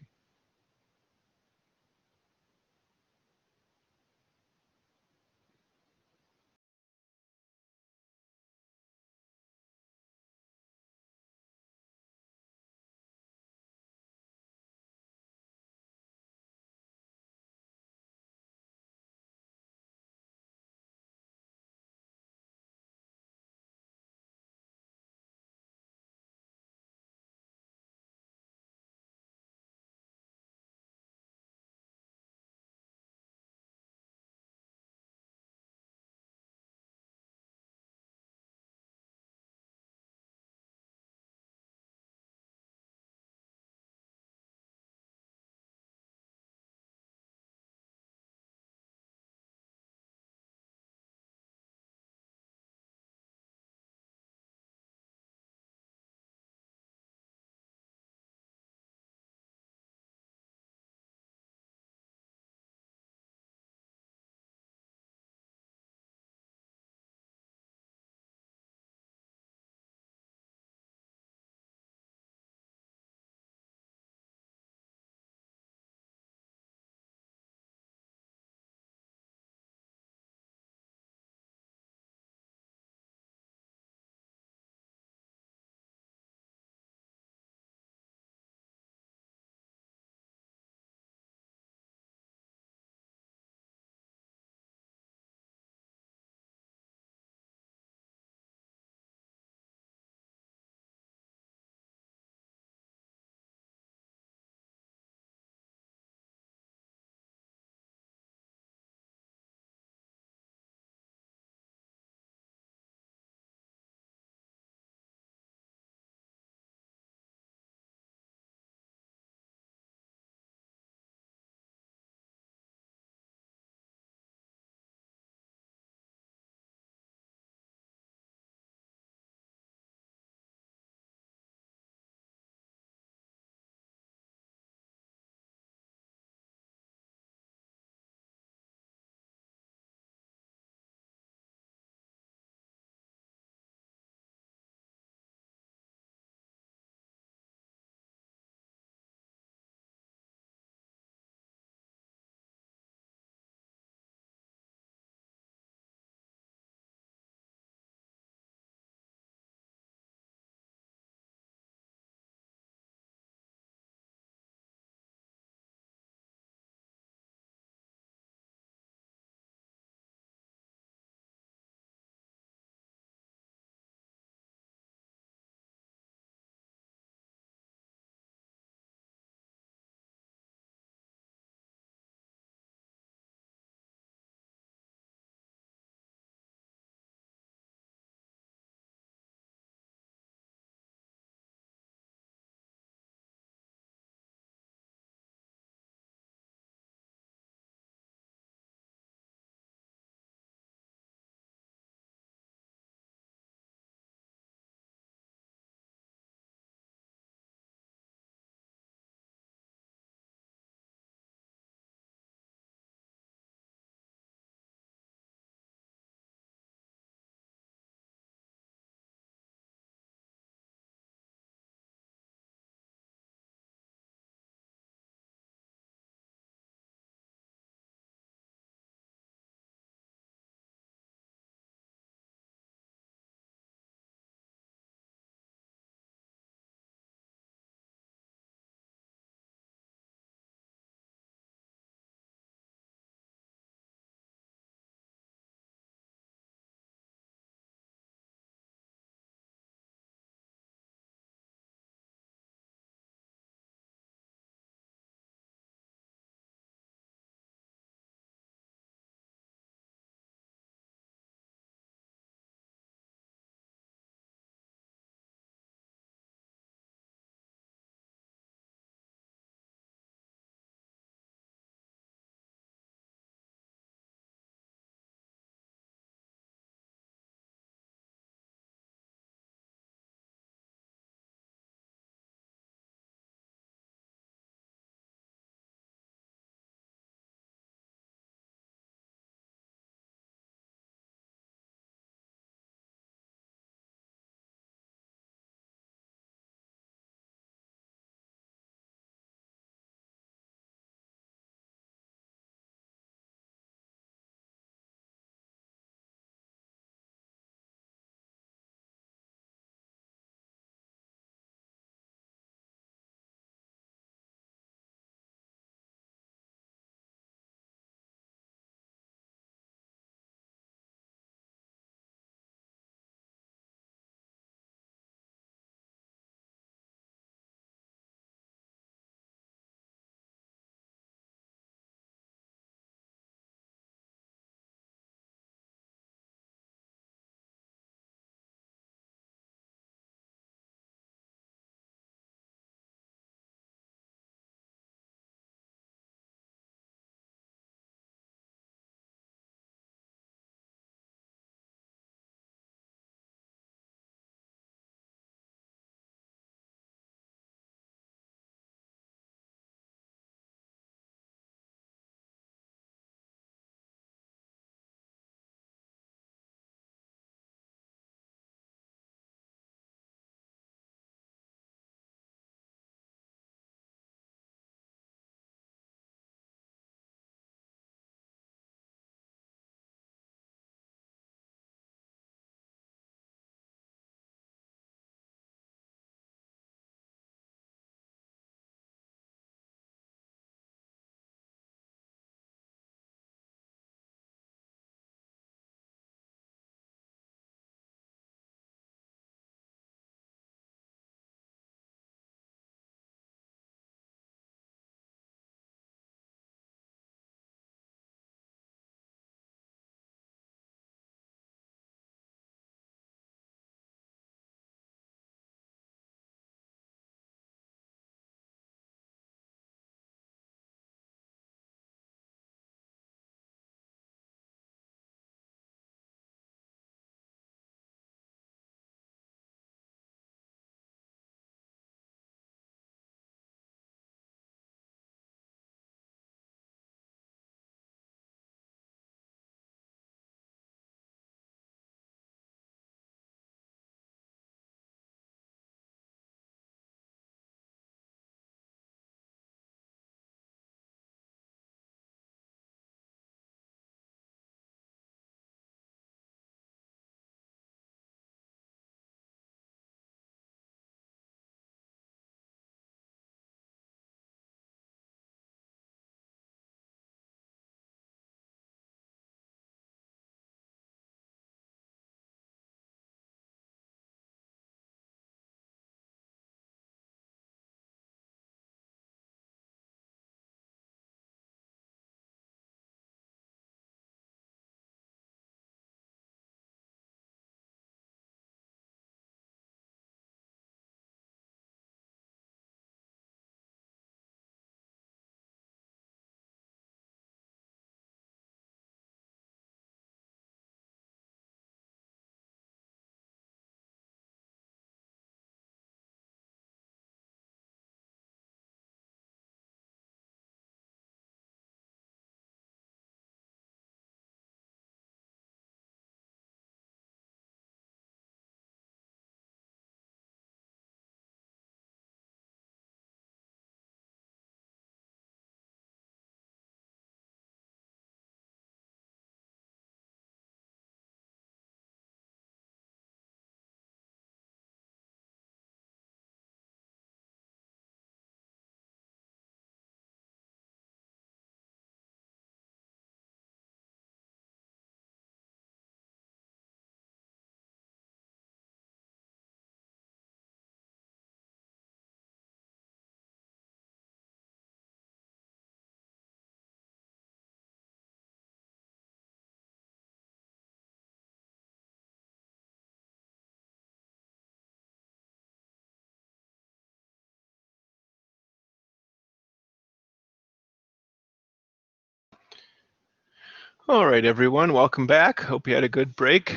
All right, everyone, welcome back. Hope you had a good break.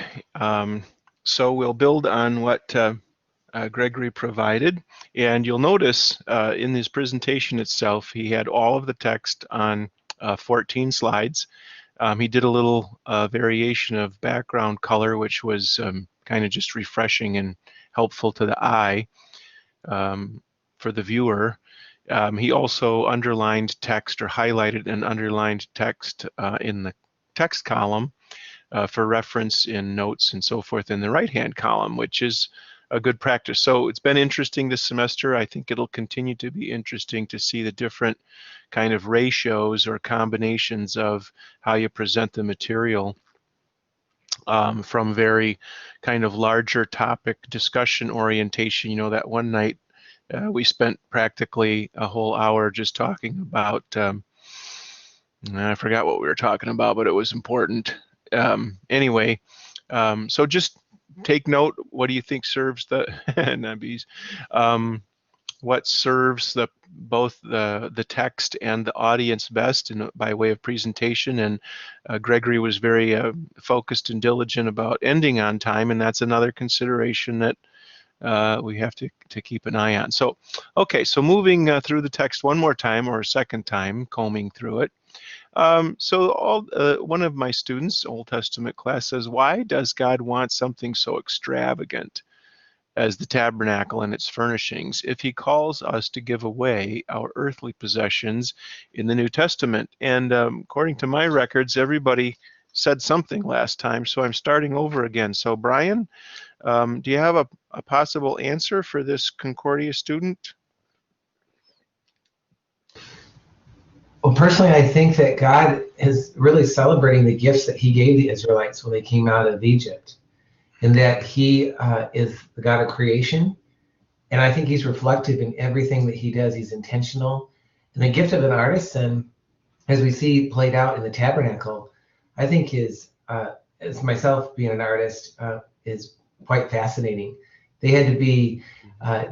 So we'll build on what Gregory provided, and you'll notice in his presentation itself, he had all of the text on 14 slides. He did a little variation of background color, which was kind of just refreshing and helpful to the eye for the viewer. He also underlined text or highlighted and underlined text in the text column for reference in notes and so forth in the right-hand column, which is a good practice. So it's been interesting this semester. I think it'll continue to be interesting to see the different kind of ratios or combinations of how you present the material from very kind of larger topic discussion orientation. You know, that one night we spent practically a whole hour just talking about, I forgot what we were talking about, but it was important. Anyway, so just take note. What do you think serves the nabbies? What serves both the text and the audience best by way of presentation? And Gregory was very focused and diligent about ending on time, and that's another consideration that we have to keep an eye on. So, okay, so moving through the text one more time, or a second time, combing through it. One of my students, Old Testament class, says, why does God want something so extravagant as the tabernacle and its furnishings if he calls us to give away our earthly possessions in the New Testament? And according to my records, everybody said something last time, so I'm starting over again. So Brian, do you have a possible answer for this Concordia student? Well, personally, I think that God is really celebrating the gifts that he gave the Israelites when they came out of Egypt, and that he is the God of creation. And I think he's reflective in everything that he does. He's intentional. And the gift of an artisan, as we see played out in the tabernacle, I think is, as myself being an artist, is quite fascinating. They had to be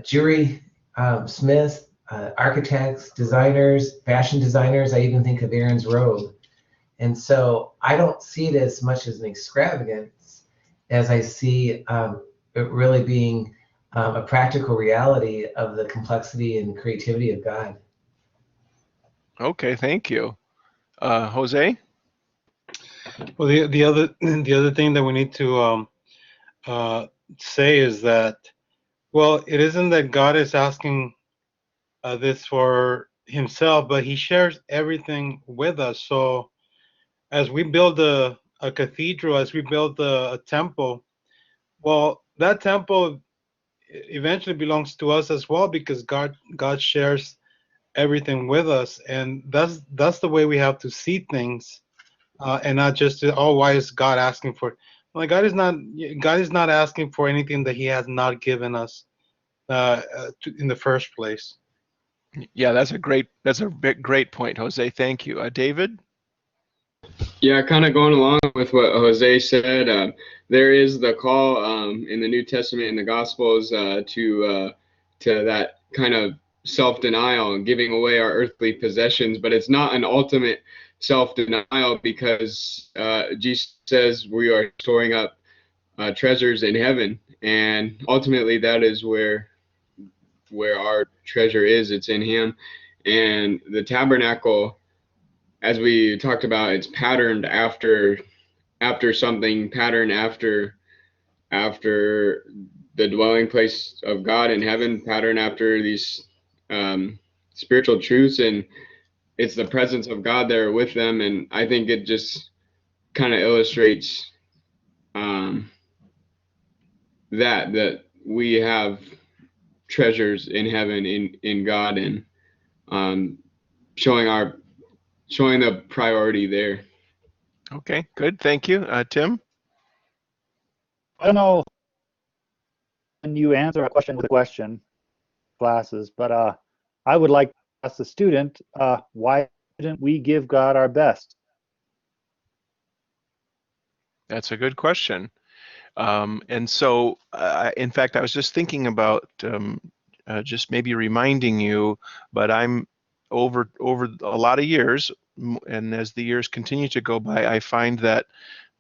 jewelry smiths, architects, designers, fashion designers. I even think of Aaron's robe. And so I don't see it as much as an extravagance as I see it really being a practical reality of the complexity and creativity of God. Okay, thank you. Jose? Well, the other thing that we need to say is that, well, it isn't that God is asking this for himself, but he shares everything with us. So as we build a cathedral, as we build a temple, well, that temple eventually belongs to us as well, because God shares everything with us, and that's the way we have to see things, and not just, oh, why is God asking for? Well, God is not asking for anything that he has not given us in the first place. Yeah, that's a great point, Jose. Thank you. David? Yeah, kind of going along with what Jose said, there is the call in the New Testament and the Gospels to that kind of self-denial and giving away our earthly possessions, but it's not an ultimate self-denial, because Jesus says we are storing up treasures in heaven, and ultimately that is where our treasure is. It's in Him, and the tabernacle, as we talked about, it's patterned after something, patterned after the dwelling place of God in heaven, patterned after these spiritual truths, and it's the presence of God there with them. And I think it just kind of illustrates that we have treasures in heaven in God, and showing the priority there. Okay, good. Thank you. Tim? I don't know when you answer a question with a question, classes, but I would like to ask the student, why didn't we give God our best? That's a good question. And so, in fact, I was just thinking about just maybe reminding you, but I'm over a lot of years, and as the years continue to go by, I find that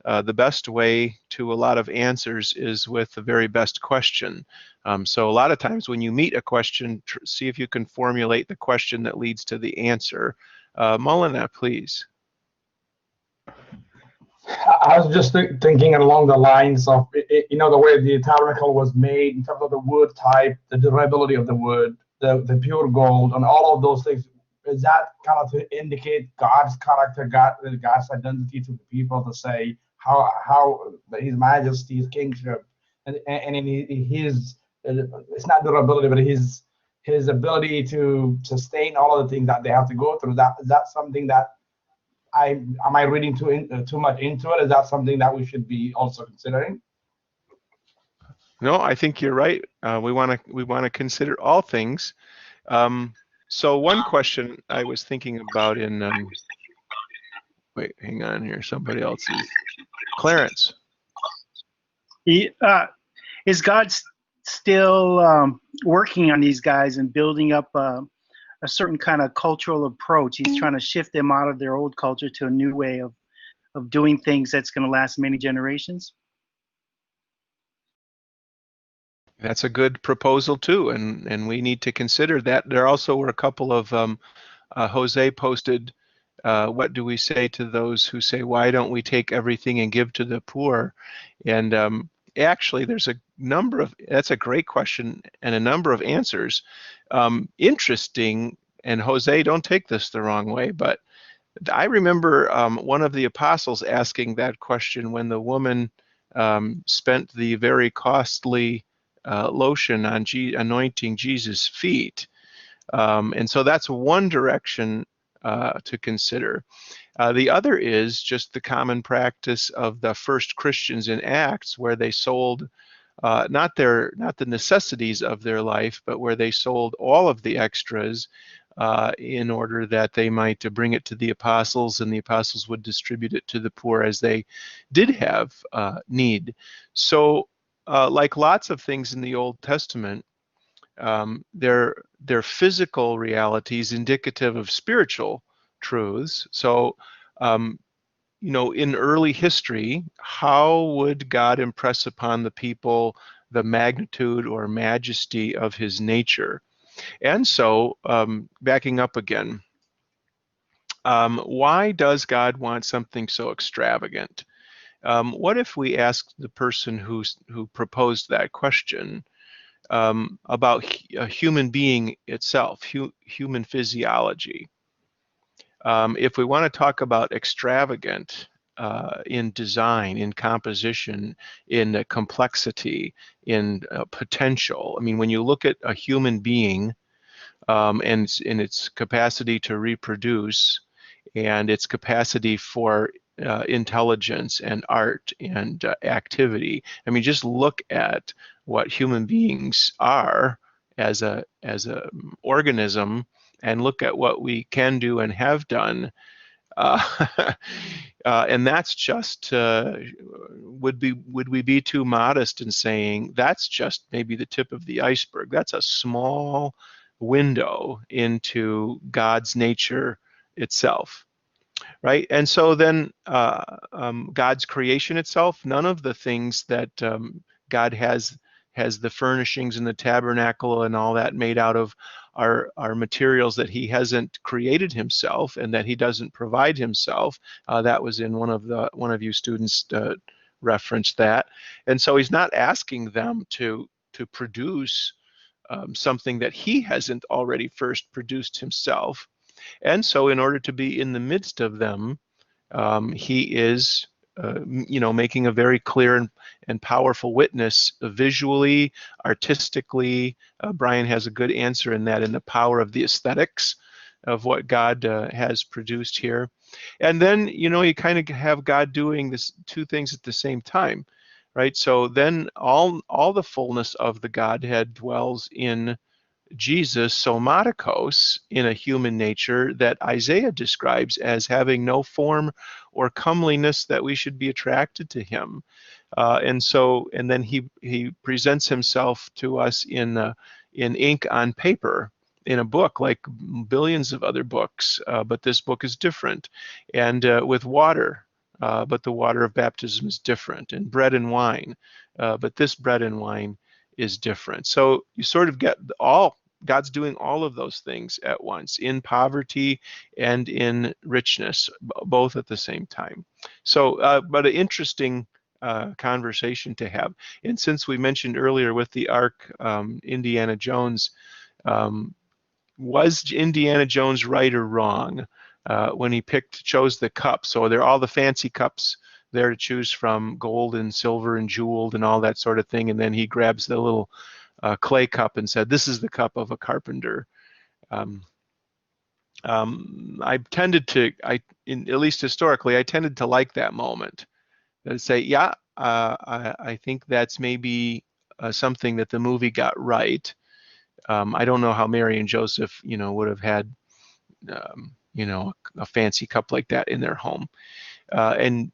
the best way to a lot of answers is with the very best question. So a lot of times when you meet a question, see if you can formulate the question that leads to the answer. Molina, please. I was just thinking along the lines of, the way the tabernacle was made in terms of the wood type, the durability of the wood, the pure gold, and all of those things. Is that kind of to indicate God's character, God's identity to the people, to say how His Majesty, His kingship, and in his, it's not durability, but his ability to sustain all of the things that they have to go through. Is that something that am I reading too much into it? Is that something that we should be also considering? No, I think you're right. We want to consider all things. So one question I was thinking about in wait, hang on here. Somebody else is Clarence. Is God still working on these guys and building up a certain kind of cultural approach? He's trying to shift them out of their old culture to a new way of doing things that's going to last many generations. That's a good proposal too, and we need to consider that. There also were a couple of Jose posted, what do we say to those who say, why don't we take everything and give to the poor? And actually, there's a number of, that's a great question and a number of answers. Interesting, and Jose, don't take this the wrong way, but I remember one of the apostles asking that question when the woman spent the very costly lotion on anointing Jesus' feet. And so that's one direction to consider. The other is just the common practice of the first Christians in Acts, where they sold not the necessities of their life, but where they sold all of the extras in order that they might bring it to the apostles, and the apostles would distribute it to the poor as they did have need. So like lots of things in the Old Testament, they're physical realities indicative of spiritual truths. So in early history, how would God impress upon the people the magnitude or majesty of His nature? And so, backing up again, why does God want something so extravagant? What if we asked the person who proposed that question about a human being itself, human physiology? If we want to talk about extravagant in design, in composition, in complexity, in potential, I mean, when you look at a human being and in its capacity to reproduce and its capacity for intelligence and art and activity, I mean, just look at what human beings are as a organism, and look at what we can do and have done, and that's just would we be too modest in saying that's just maybe the tip of the iceberg? That's a small window into God's nature itself, right? And so then God's creation itself, none of the things that God has the furnishings and the tabernacle and all that made out of are materials that He hasn't created Himself and that He doesn't provide Himself. That was in one of you students referenced that. And so He's not asking them to produce something that He hasn't already first produced Himself. And so in order to be in the midst of them, He is making a very clear and powerful witness visually, artistically. Brian has a good answer in that, in the power of the aesthetics of what God has produced here. And then, you kind of have God doing this two things at the same time, right? So then all the fullness of the Godhead dwells in Jesus somatikos, in a human nature that Isaiah describes as having no form or comeliness that we should be attracted to Him. And then he presents Himself to us in ink on paper, in a book like billions of other books, but this book is different. And with water, but the water of baptism is different, and bread and wine, but this bread and wine is different. So you sort of get all, God's doing all of those things at once, in poverty and in richness, both at the same time. So, but an interesting conversation to have. And since we mentioned earlier with the Ark, Indiana Jones, was Indiana Jones right or wrong when he chose the cup? So there are all the fancy cups there to choose from, gold and silver and jeweled and all that sort of thing, and then he grabs the little clay cup and said, "This is the cup of a carpenter." I tended to, at least historically, I tended to like that moment. And say, yeah, I think that's maybe something that the movie got right. I don't know how Mary and Joseph, would have had, a fancy cup like that in their home. And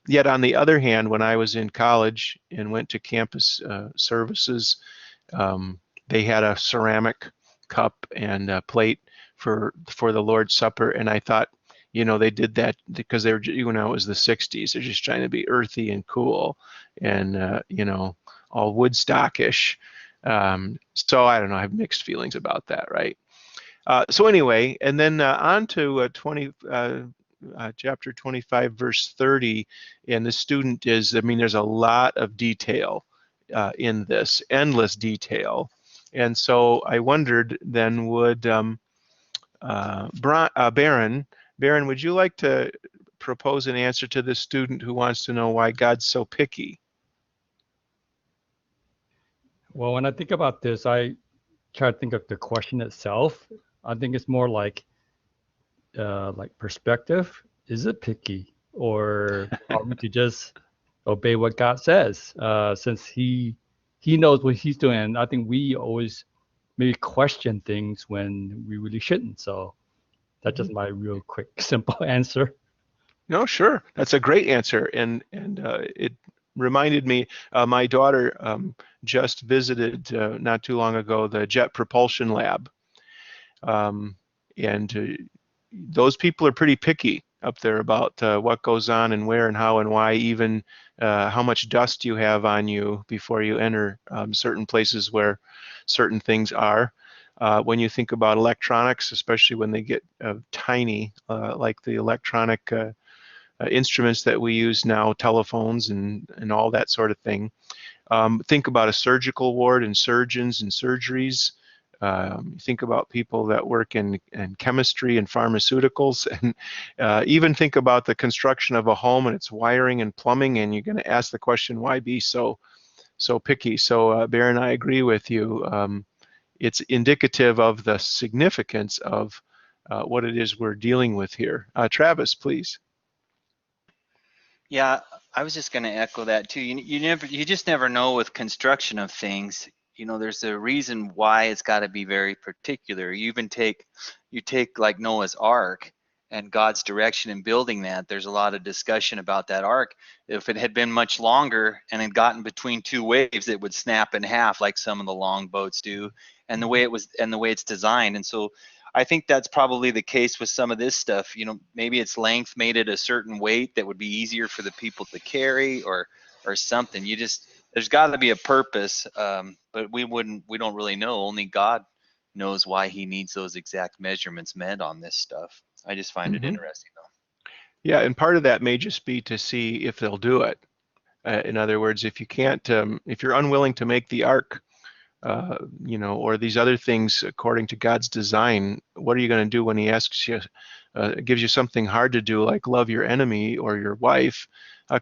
yet, on the other hand, when I was in college and went to campus services, they had a ceramic cup and a plate for the Lord's Supper, and I thought, they did that because they were, it was the '60s. They're just trying to be earthy and cool, and all Woodstockish. So I don't know. I have mixed feelings about that, right? So anyway, and then on to chapter 25, verse 30, and the student is, there's a lot of detail in this, endless detail. And so I wondered then, would Baron, would you like to propose an answer to this student who wants to know why God's so picky? Well, when I think about this, I try to think of the question itself. I think it's more like perspective. Is it picky, or are we to just obey what God says? Since He knows what He's doing, and I think we always maybe question things when we really shouldn't. So that's just my real quick, simple answer. No, sure. That's a great answer. And it reminded me, my daughter just visited not too long ago the Jet Propulsion Lab. And those people are pretty picky up there about what goes on and where and how and why, even how much dust you have on you before you enter certain places where certain things are. When you think about electronics, especially when they get tiny, like the electronic instruments that we use now, telephones and all that sort of thing. Think about a surgical ward and surgeons and surgeries. Think about people that work in chemistry and pharmaceuticals, and even think about the construction of a home and its wiring and plumbing, and you're going to ask the question, why be so picky? So Baron, I agree with you. It's indicative of the significance of what it is we're dealing with here. Travis, please. Yeah, I was just going to echo that too. You just never know with construction of things. There's a reason why it's got to be very particular. You take like Noah's Ark and God's direction in building that. There's a lot of discussion about that ark. If it had been much longer and had gotten between two waves, it would snap in half like some of the long boats do, and the way it's designed. And so I think that's probably the case with some of this stuff. Maybe its length made it a certain weight that would be easier for the people to carry, or something. There's got to be a purpose, but we don't really know. Only God knows why He needs those exact measurements met on this stuff. I just find it interesting, though. Yeah, and part of that may just be to see if they'll do it. In other words, if you can't, if you're unwilling to make the ark, or these other things according to God's design, what are you going to do when He asks you, gives you something hard to do, like love your enemy or your wife?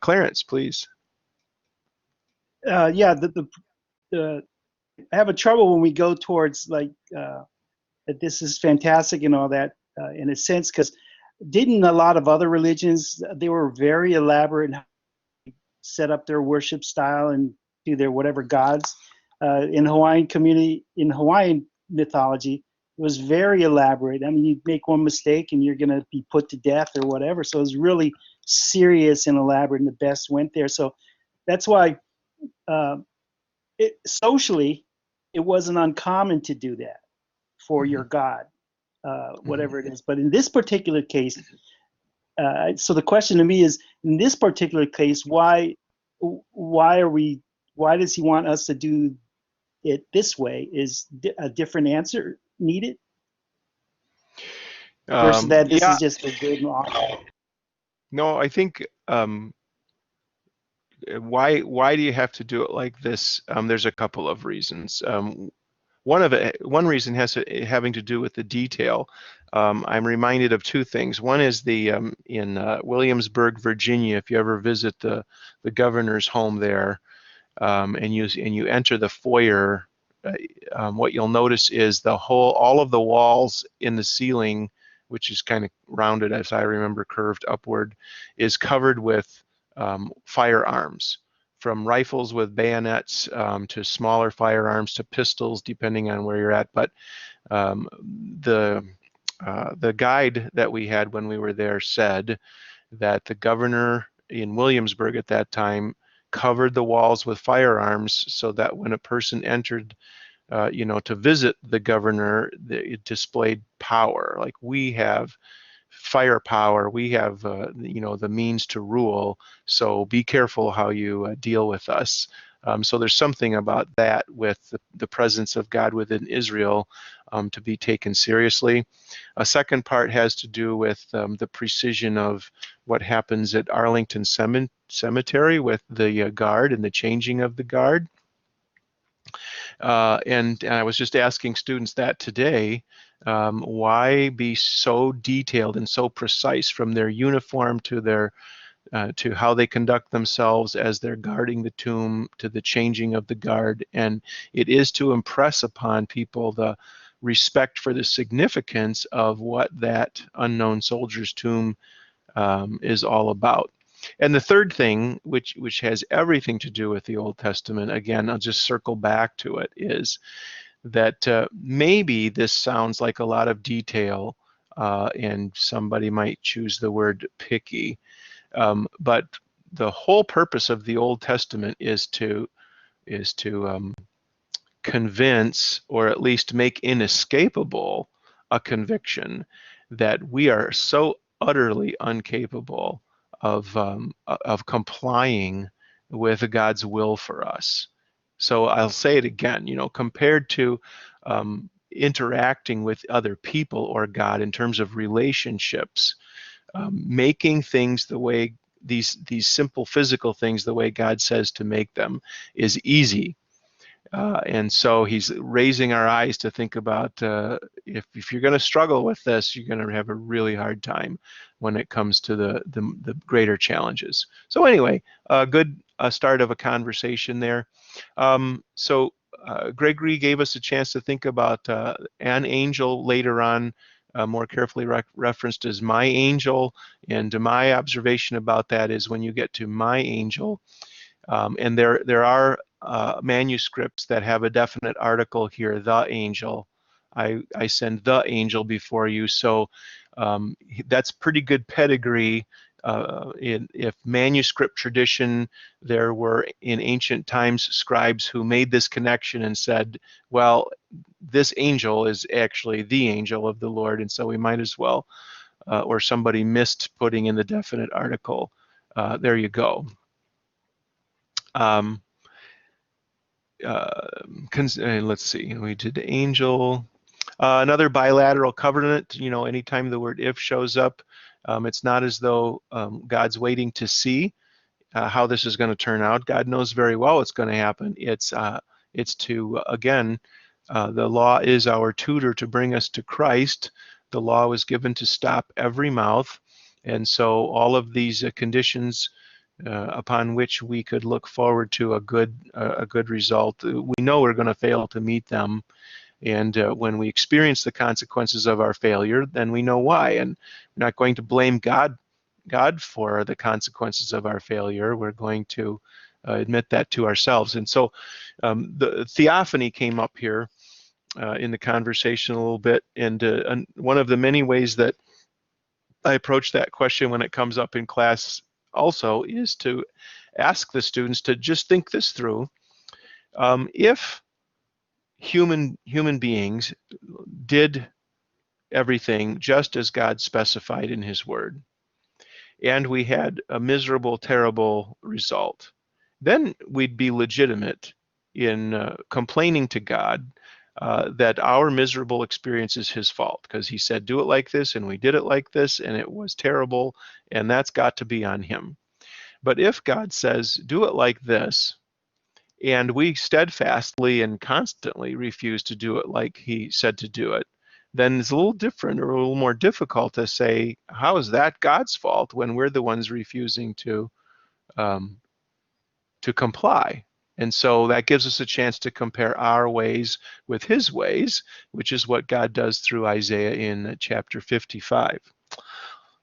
Clarence, please. Yeah, I have a trouble when we go towards like that this is fantastic and all that in a sense, because didn't a lot of other religions, they were very elaborate in how they set up their worship style and do their whatever gods. In Hawaiian mythology, it was very elaborate. I mean, you make one mistake and you're going to be put to death or whatever. So it was really serious and elaborate, and the best went there. So that's why socially, it wasn't uncommon to do that. for your God, whatever it is. But in this particular case, so the question to me is, in this particular case, why does he want us to do it this way? Is a different answer needed versus that this Yeah, is just a good offer? no, I think why do you have to do it like this? There's a couple of reasons. One reason having to do with the detail. I'm reminded of two things. One is in Williamsburg, Virginia. If you ever visit the governor's home there, and you enter the foyer, what you'll notice is all of the walls in the ceiling, which is kind of rounded, as I remember, curved upward, is covered with firearms, from rifles with bayonets to smaller firearms to pistols, depending on where you're at. But the guide that we had when we were there said that the governor in Williamsburg at that time covered the walls with firearms so that when a person entered, to visit the governor, it displayed power. Like, we have firepower, we have, the means to rule, so be careful how you deal with us. So there's something about that with the presence of God within Israel to be taken seriously. A second part has to do with the precision of what happens at Arlington Cemetery with the guard and the changing of the guard. And I was just asking students that today. Why be so detailed and so precise from their uniform to their to how they conduct themselves as they're guarding the tomb, to the changing of the guard? And it is to impress upon people the respect for the significance of what that unknown soldier's tomb is all about. And the third thing, which has everything to do with the Old Testament, again, I'll just circle back to it, is that maybe this sounds like a lot of detail, and somebody might choose the word picky, but the whole purpose of the Old Testament is to convince, or at least make inescapable, a conviction that we are so utterly incapable of complying with God's will for us. So I'll say it again, compared to interacting with other people or God in terms of relationships, making things the way these simple physical things the way God says to make them is easy. And so he's raising our eyes to think about if you're going to struggle with this, you're going to have a really hard time when it comes to the greater challenges. So anyway, a good start of a conversation there. So Gregory gave us a chance to think about an angel later on, more carefully referenced as my angel. And my observation about that is when you get to my angel, and there are manuscripts that have a definite article here, the angel. I send the angel before you. So that's pretty good pedigree. If manuscript tradition, there were in ancient times scribes who made this connection and said, well, this angel is actually the angel of the Lord, and so we might as well, or somebody missed putting in the definite article. There you go. Let's see, we did angel. Another bilateral covenant, anytime the word if shows up, it's not as though God's waiting to see how this is going to turn out. God knows very well what's going to happen. It's to, again, the law is our tutor to bring us to Christ. The law was given to stop every mouth. And so all of these conditions upon which we could look forward to a good result, we know we're going to fail to meet them. And when we experience the consequences of our failure, then we know why. And we're not going to blame God for the consequences of our failure. We're going to admit that to ourselves. And so the theophany came up here in the conversation a little bit. And one of the many ways that I approach that question when it comes up in class also is to ask the students to just think this through. If human beings did everything just as God specified in his word, and we had a miserable, terrible result, then we'd be legitimate in complaining to God that our miserable experience is his fault, because he said, do it like this, and we did it like this, and it was terrible, and that's got to be on him. But if God says, do it like this, and we steadfastly and constantly refuse to do it like he said to do it, then it's a little different, or a little more difficult to say, how is that God's fault when we're the ones refusing um, to comply? And so that gives us a chance to compare our ways with his ways, which is what God does through Isaiah in chapter 55.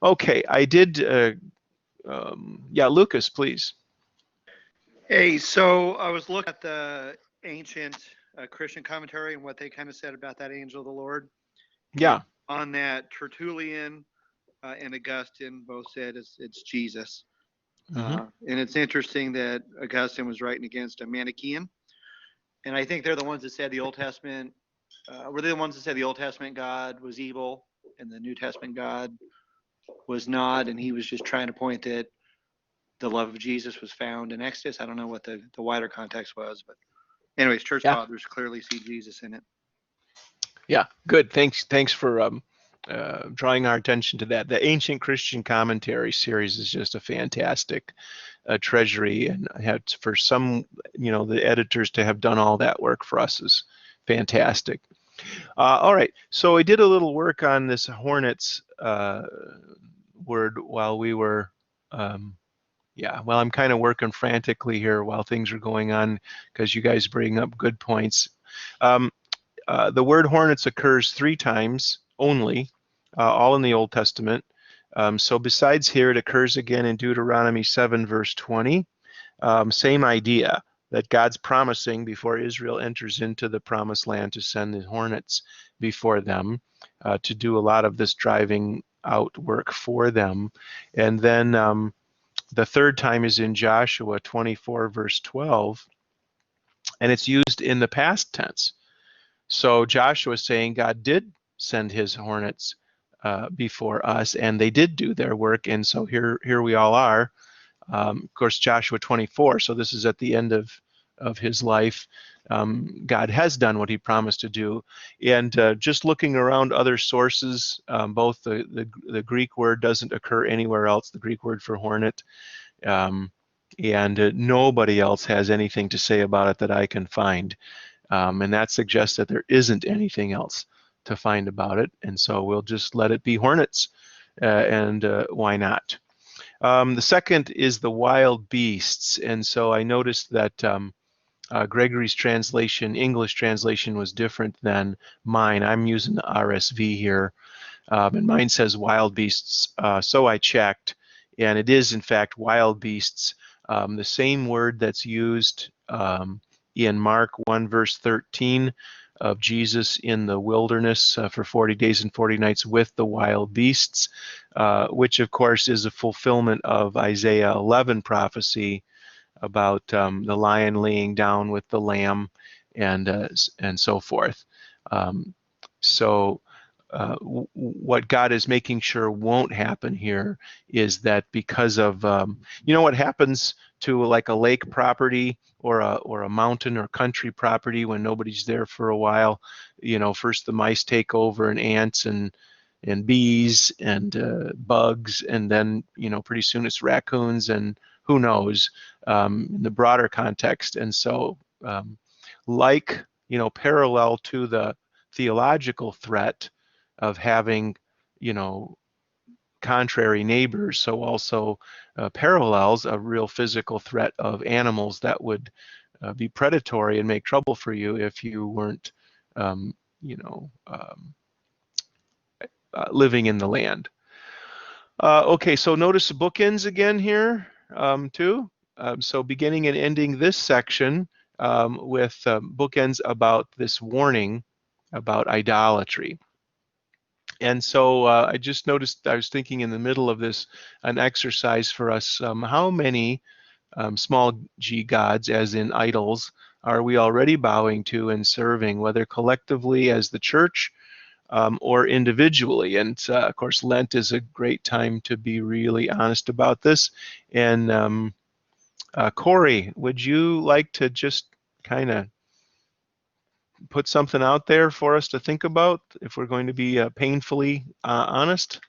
Okay, I did, yeah, Lucas, please. Hey, so I was looking at the ancient Christian commentary and what they kind of said about that angel of the Lord. Yeah. On that, Tertullian and Augustine both said it's Jesus. Mm-hmm. And it's interesting that Augustine was writing against a Manichaean. And I think they're the ones that said the Old Testament, were they the ones that said the Old Testament God was evil and the New Testament God was not, and he was just trying to point that the love of Jesus was found in Exodus. I don't know what the wider context was, but anyways, church fathers clearly see Jesus in it. Yeah, good. Thanks for drawing our attention to that. The Ancient Christian Commentary series is just a fantastic treasury, and had for some, the editors to have done all that work for us is fantastic. All right, so I did a little work on this hornets word while we were, well, I'm kind of working frantically here while things are going on, because you guys bring up good points. The word hornets occurs 3 times only, all in the Old Testament. So besides here, it occurs again in Deuteronomy 7, verse 20. Same idea, that God's promising before Israel enters into the promised land to send the hornets before them to do a lot of this driving out work for them. And then the 3rd time is in Joshua 24, verse 12, and it's used in the past tense. So Joshua is saying God did send his hornets before us, and they did do their work. And so here we all are. Of course, Joshua 24. So this is at the end of his life. God has done what he promised to do. And just looking around other sources, both the Greek word doesn't occur anywhere else. The Greek word for hornet. And nobody else has anything to say about it that I can find. And that suggests that there isn't anything else to find about it. And so we'll just let it be hornets. And why not? The second is the wild beasts. And so I noticed that Gregory's translation, English translation, was different than mine. I'm using the RSV here. And mine says wild beasts. So I checked, and it is, in fact, wild beasts. The same word that's used in Mark 1, verse 13 of Jesus in the wilderness for 40 days and 40 nights with the wild beasts, which, of course, is a fulfillment of Isaiah 11 prophecy about the lion laying down with the lamb and so forth. What God is making sure won't happen here is that because of, what happens to like a lake property or a mountain or country property when nobody's there for a while, first the mice take over, and ants and bees and bugs, and then, pretty soon it's raccoons and who knows in the broader context. And so parallel to the theological threat of having, contrary neighbors, so also parallels a real physical threat of animals that would be predatory and make trouble for you if you weren't, living in the land. Okay, so notice the bookends again here too. So beginning and ending this section with bookends about this warning about idolatry. And so I just noticed, I was thinking in the middle of this, an exercise for us, how many small g gods, as in idols, are we already bowing to and serving, whether collectively as the church or individually? And of course, Lent is a great time to be really honest about this. And Corey, would you like to just kind of put something out there for us to think about if we're going to be painfully honest?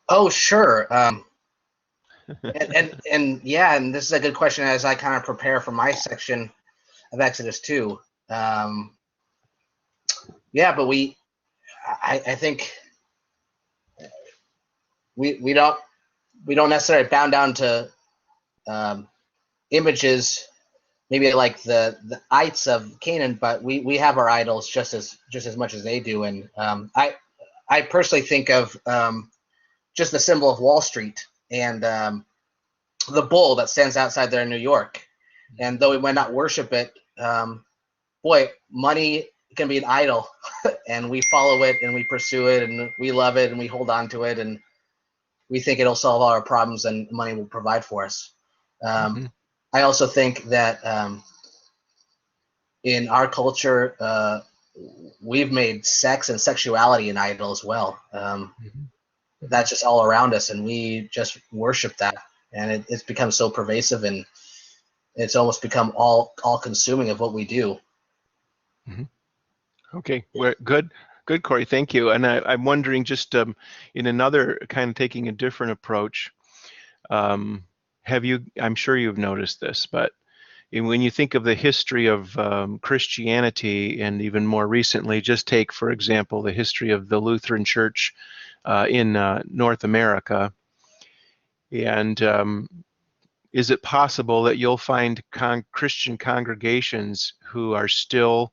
Oh, sure. And yeah, and this is a good question as I kind of prepare for my section of Exodus 2. Yeah, but I think we don't necessarily bound down to images, maybe like the ites of Canaan, but we have our idols just as much as they do. And I personally think of just the symbol of Wall Street and the bull that stands outside there in New York. And though we might not worship it, boy, money can be an idol, and we follow it and we pursue it and we love it and we hold on to it and we think it'll solve all our problems and money will provide for us. I also think that in our culture, we've made sex and sexuality an idol as well. That's just all around us, and we just worship that, and it's become so pervasive, and it's almost become all consuming of what we do. Okay, good, Corey. Thank you. And I'm wondering, just in another kind of taking a different approach, have you? I'm sure you've noticed this, but when you think of the history of Christianity, and even more recently, just take, for example, the history of the Lutheran Church in North America, and is it possible that you'll find Christian congregations who are still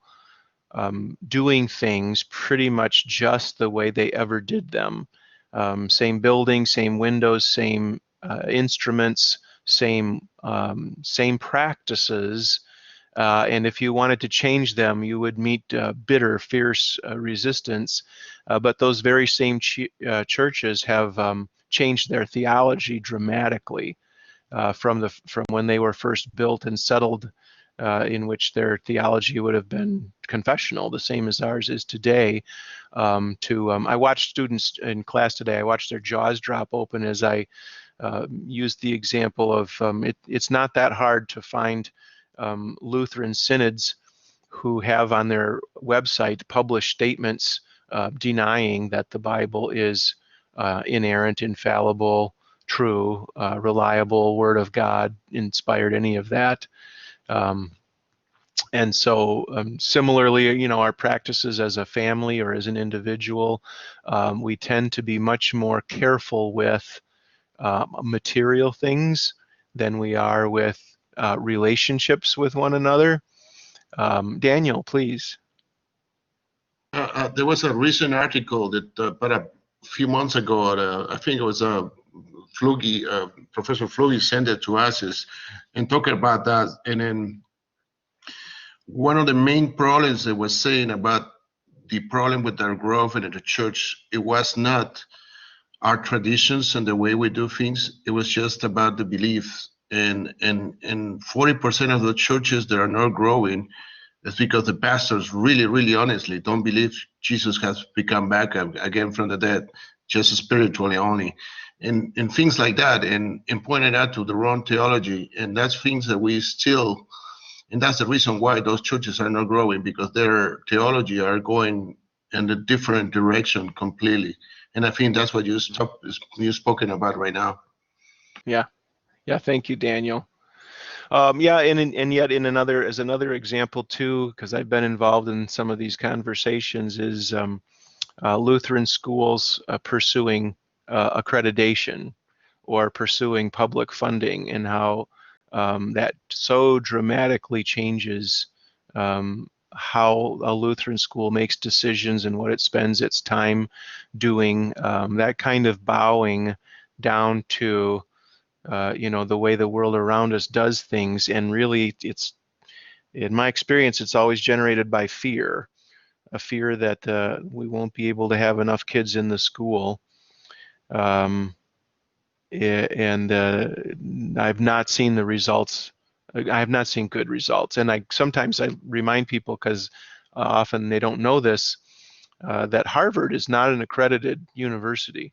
doing things pretty much just the way they ever did them? Same building, same windows, same instruments, same practices, and if you wanted to change them, you would meet bitter, fierce resistance. But those very same churches have changed their theology dramatically from when they were first built and settled, in which their theology would have been confessional, the same as ours is today. I watched students in class today. I watched their jaws drop open as I used the example of it's not that hard to find Lutheran synods who have on their website published statements denying that the Bible is inerrant, infallible, true, reliable, Word of God, inspired, any of that. And so similarly, our practices as a family or as an individual, we tend to be much more careful with material things than we are with relationships with one another. Daniel, please. There was a recent article that about a few months ago, I think it was Professor Flugi sent it to us, and talking about that. And then one of the main problems they was saying about the problem with our growth in the church, it was not our traditions and the way we do things. It was just about the beliefs. And 40% of the churches that are not growing is because the pastors really honestly don't believe Jesus has become back again from the dead, just spiritually only, and things like that, and pointed out to the wrong theology. And that's things that we still, and that's the reason why those churches are not growing, because their theology are going in a different direction completely. And I think that's what you're spoken about right now. Yeah, thank you, Daniel. Yeah, and yet as another example too, because I've been involved in some of these conversations, is Lutheran schools pursuing accreditation or pursuing public funding, and how that so dramatically changes how a Lutheran school makes decisions and what it spends its time doing. That kind of bowing down to the way the world around us does things, and really, it's, in my experience, it's always generated by fear. A fear that we won't be able to have enough kids in the school. and I've not seen the results. I have not seen good results. And sometimes I remind people, because often they don't know this, that Harvard is not an accredited university.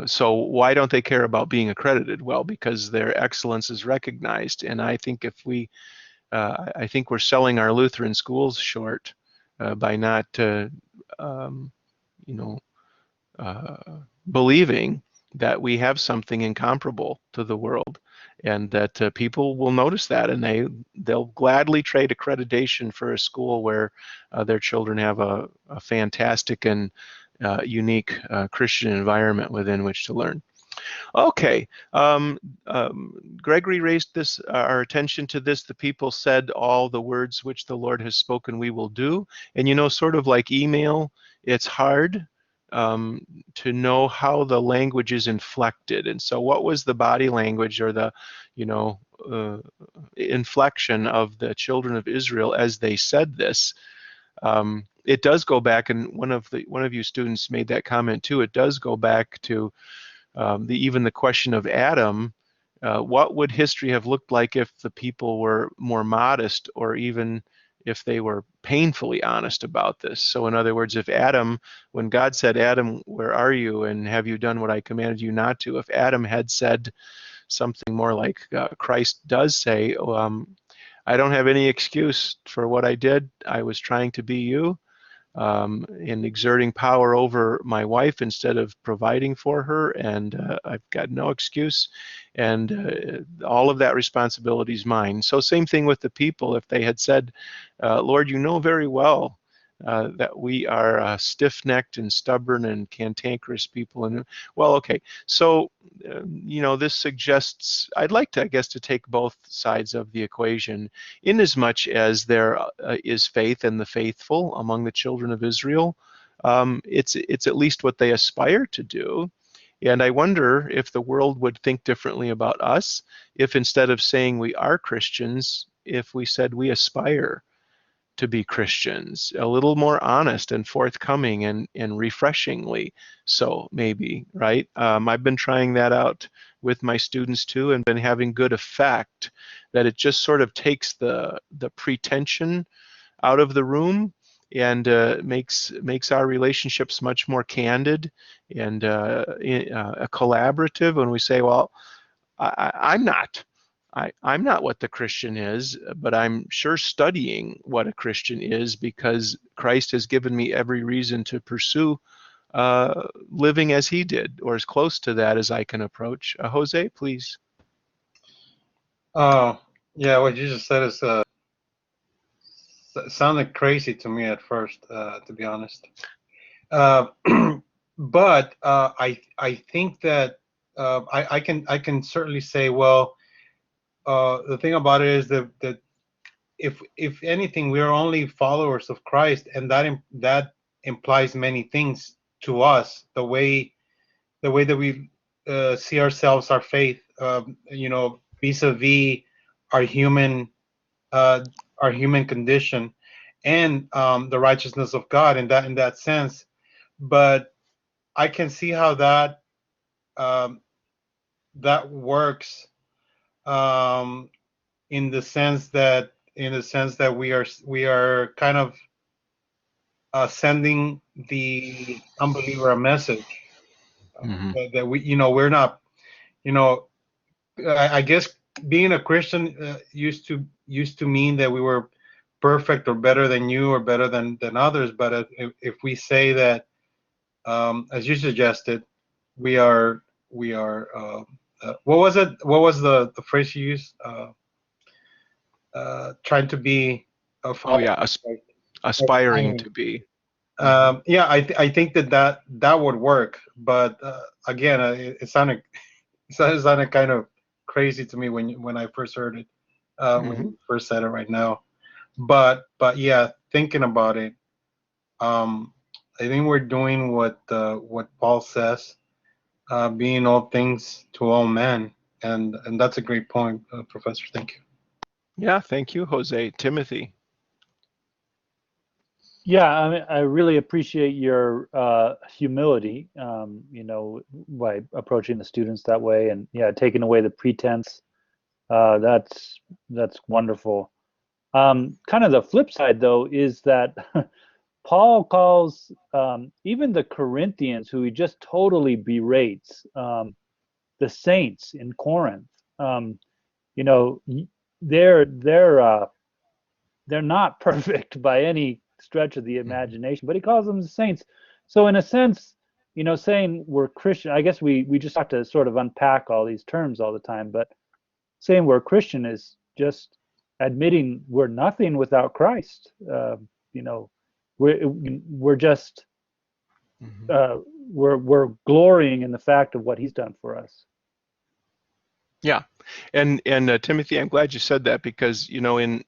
So why don't they care about being accredited? Well, because their excellence is recognized. And I think if I think we're selling our Lutheran schools short by not, you know, believing that we have something incomparable to the world, and that people will notice that, and they'll gladly trade accreditation for a school where their children have a fantastic and unique Christian environment within which to learn. Okay, Gregory raised our attention to this. The people said, all the words which the Lord has spoken we will do. And sort of like email, it's hard to know how the language is inflected. And so what was the body language, or the inflection of the children of Israel as they said this? It does go back, and one of you students made that comment too. It does go back to even the question of Adam. What would history have looked like if the people were more modest, or even if they were painfully honest about this? So in other words, if Adam, when God said, Adam, where are you, and have you done what I commanded you not to? If Adam had said something more like Christ does say, I don't have any excuse for what I did. I was trying to be you. In exerting power over my wife instead of providing for her, and I've got no excuse, and all of that responsibility is mine. So same thing with the people. If they had said, Lord, you know very well that we are stiff-necked and stubborn and cantankerous people, and well, okay, so this suggests, I'd like to, I guess, to take both sides of the equation, in as much as there is faith in the faithful among the children of Israel. It's at least what they aspire to do. And I wonder if the world would think differently about us if, instead of saying we are Christians, if we said we aspire to be Christians, a little more honest and forthcoming, and refreshingly so, maybe, right? I've been trying that out with my students too, and been having good effect, that it just sort of takes the pretension out of the room, and makes our relationships much more candid and collaborative, when we say, well, I'm not. I'm not what the Christian is, but I'm sure studying what a Christian is, because Christ has given me every reason to pursue living as he did, or as close to that as I can approach. Jose, please. Yeah, what you just said is sounded crazy to me at first, to be honest. But I think that I can certainly say, well, the thing about it is that if anything, we are only followers of Christ, and that implies many things to us. The way that we see ourselves, our faith, vis-a-vis our human condition, and the righteousness of God in that sense. But I can see how that works, in the sense that we are kind of sending the unbeliever a message, that we're not, I guess being a Christian used to mean that we were perfect, or better than you, or better than others. But if we say that, as you suggested, we are what was it? What was the phrase you used? Trying to be a Oh yeah, aspiring to be. Yeah, I think that would work. But again, it sounded kind of crazy to me when I first heard it, when you first said it right now. But yeah, thinking about it, I think we're doing what Paul says, being all things to all men, and that's a great point, Professor. Thank you. Yeah, thank you, Jose. Timothy. Yeah, I mean, I really appreciate your humility, by approaching the students that way, and yeah, taking away the pretense. That's wonderful. Kind of the flip side, though, is that Paul calls even the Corinthians, who he just totally berates, the saints in Corinth. Um, you know, they're not perfect by any stretch of the imagination, but he calls them the saints. So in a sense, saying we're Christian, I guess we just have to sort of unpack all these terms all the time, but saying we're Christian is just admitting we're nothing without Christ. You know, we're just Mhm. we're glorying in the fact of what He's done for us. Yeah, and Timothy, I'm glad you said that, because in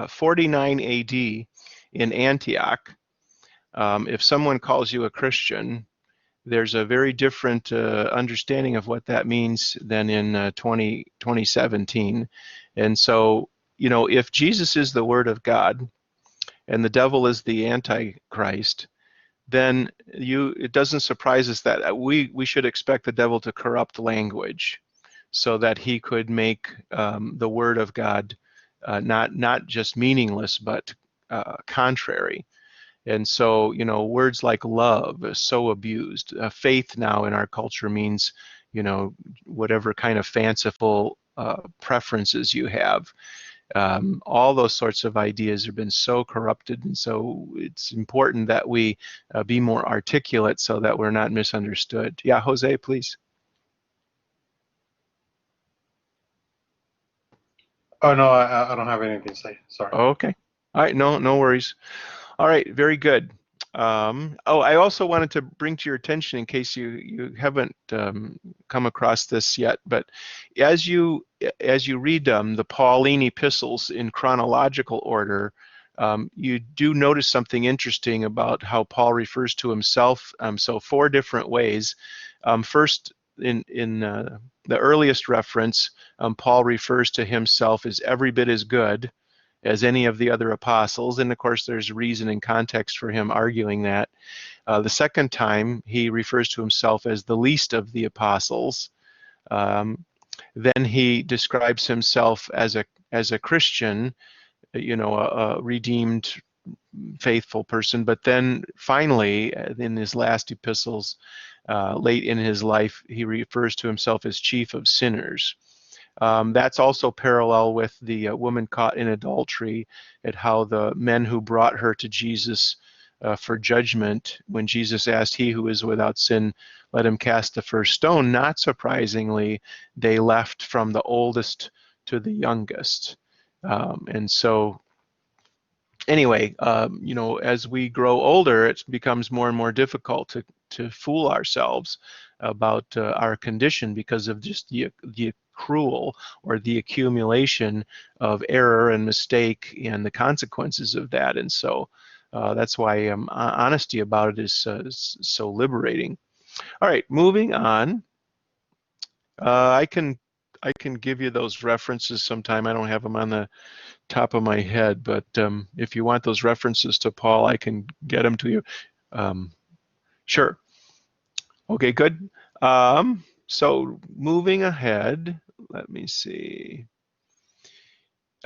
49 A.D. in Antioch, if someone calls you a Christian, there's a very different understanding of what that means than in 2017. And so, if Jesus is the Word of God and the devil is the Antichrist, then it doesn't surprise us that we should expect the devil to corrupt language so that he could make the Word of God not just meaningless, but contrary. And so, words like love is so abused. Faith now in our culture means, whatever kind of fanciful preferences you have. All those sorts of ideas have been so corrupted, and so it's important that we be more articulate so that we're not misunderstood. Yeah, Jose, please. Oh no, I don't have anything to say. Sorry. Okay. All right, no worries. All right, very good. I also wanted to bring to your attention, in case you haven't come across this yet, but as you read the Pauline epistles in chronological order, you do notice something interesting about how Paul refers to himself. So 4 different ways. First, in the earliest reference, Paul refers to himself as every bit as good as any of the other apostles, and of course there's reason and context for him arguing that. The second time, he refers to himself as the least of the apostles. Then he describes himself as a Christian, a redeemed, faithful person. But then finally, in his last epistles, late in his life, he refers to himself as chief of sinners. That's also parallel with the woman caught in adultery, at how the men who brought her to Jesus for judgment, when Jesus asked, "He who is without sin, let him cast the first stone," not surprisingly, they left from the oldest to the youngest. And so anyway, as we grow older, it becomes more and more difficult to fool ourselves about our condition, because of just the accrual or the accumulation of error and mistake and the consequences of that. And so that's why honesty about it is so liberating. All right, moving on. I can give you those references sometime. I don't have them on the top of my head, but if you want those references to Paul, I can get them to you. Sure. Okay, good. So moving ahead, let me see.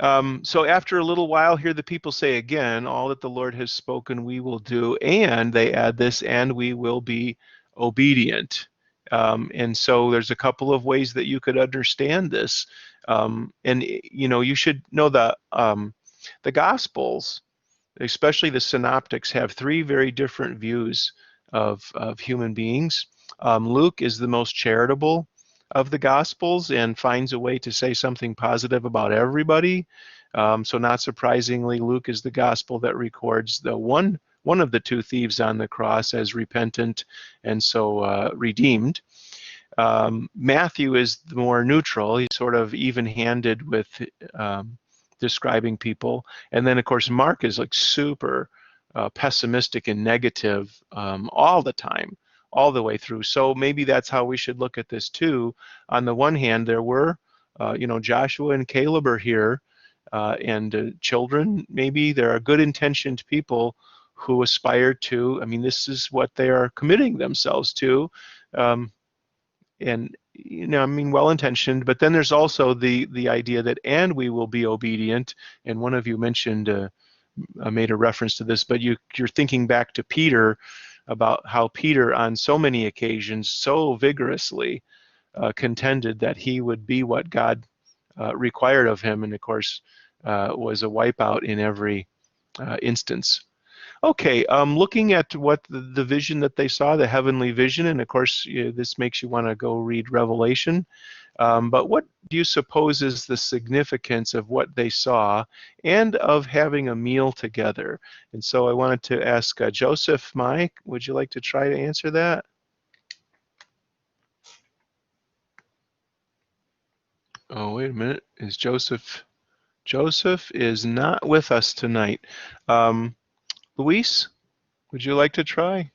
So after a little while, hear the people say again, all that the Lord has spoken we will do, and they add this, and we will be obedient. And so there's a couple of ways that you could understand this. And you should know the Gospels, especially the synoptics, have 3 very different views of human beings. Luke is the most charitable of the Gospels and finds a way to say something positive about everybody. So not surprisingly, Luke is the Gospel that records the one of the 2 thieves on the cross as repentant and so redeemed. Matthew is the more neutral. He's sort of even-handed with describing people. And then, of course, Mark is like super pessimistic and negative all the time, all the way through. So maybe that's how we should look at this too. On the one hand, there were, Joshua and Caleb are here, and children, maybe there are good-intentioned people who aspire to, I mean, this is what they are committing themselves to. And, you know, I mean, well-intentioned, but then there's also the idea that, and we will be obedient. And one of you mentioned, made a reference to this, but you're thinking back to Peter, about how Peter on so many occasions so vigorously contended that he would be what God required of him, and of course was a wipeout in every instance. Okay, looking at what the vision that they saw, the heavenly vision, and of course this makes you want to go read Revelation. But what do you suppose is the significance of what they saw and of having a meal together? And so I wanted to ask Joseph, Mike, would you like to try to answer that? Oh, wait a minute. Is Joseph? Joseph is not with us tonight. Luis, would you like to try?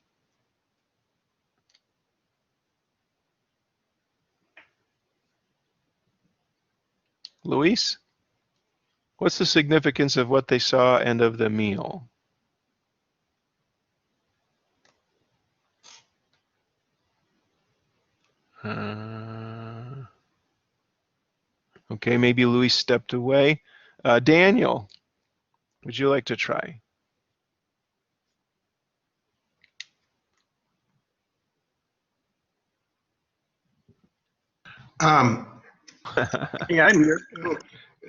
Luis, what's the significance of what they saw and of the meal? Okay, maybe Luis stepped away. Daniel, would you like to try? Um, Yeah, I'm here.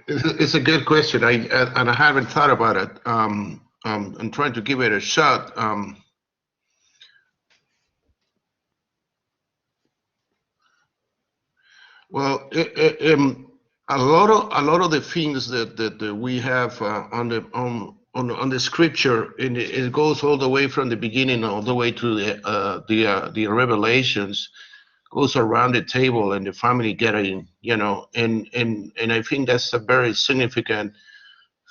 it's a good question. And I haven't thought about it. I'm trying to give it a shot. Well, a lot of the things that we have on the scripture, and it goes all the way from the beginning all the way to the Revelations, goes around the table and the family gathering, you know, and I think that's a very significant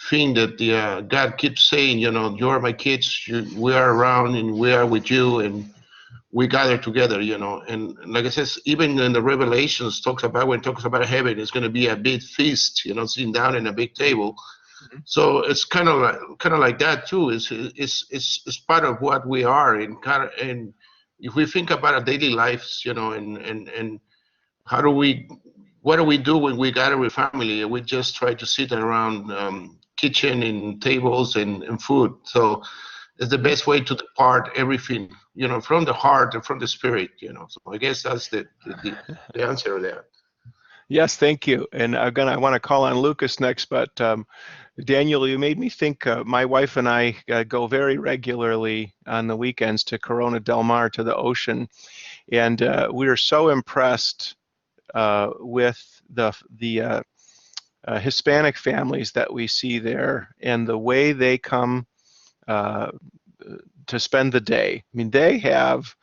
thing that the God keeps saying, you know, you're my kids, we are around and we are with you, and we gather together, you know. And like I said, even in the Revelations talks about, when it talks about heaven, it's going to be a big feast, you know, sitting down in a big table. So it's kind of like that too. It's part of what we are, and if we think about our daily lives, you know, and how do we, what do we do when we gather with family? We just try to sit around kitchen and tables and food. So it's the best way to depart everything, you know, from the heart and from the spirit, you know. So I guess that's the answer there. Yes, thank you. And I want to call on Lucas next, but Daniel, you made me think. My wife and I go very regularly on the weekends to Corona del Mar, to the ocean, and we are so impressed with the Hispanic families that we see there and the way they come to spend the day. I mean, they have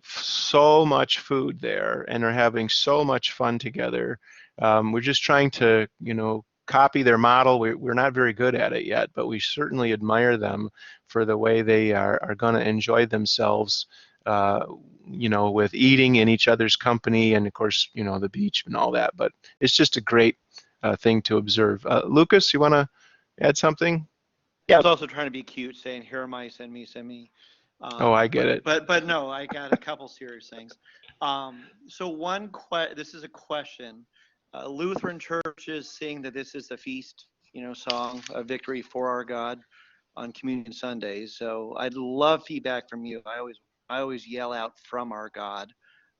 so much food there and are having so much fun together. We're just trying to, you know, copy their model. We're not very good at it yet, but we certainly admire them for the way they are going to enjoy themselves, you know, with eating in each other's company and, of course, you know, the beach and all that. But it's just a great thing to observe. Lucas, you want to add something? Yeah, I was also trying to be cute, saying, "Here am I, send me, send me." Oh, I get it. But no, I got a couple serious things. So this is a question. Lutheran churches sing that this is the feast, you know, song of victory for our God on Communion Sundays. So I'd love feedback from you. I always yell out "from our God"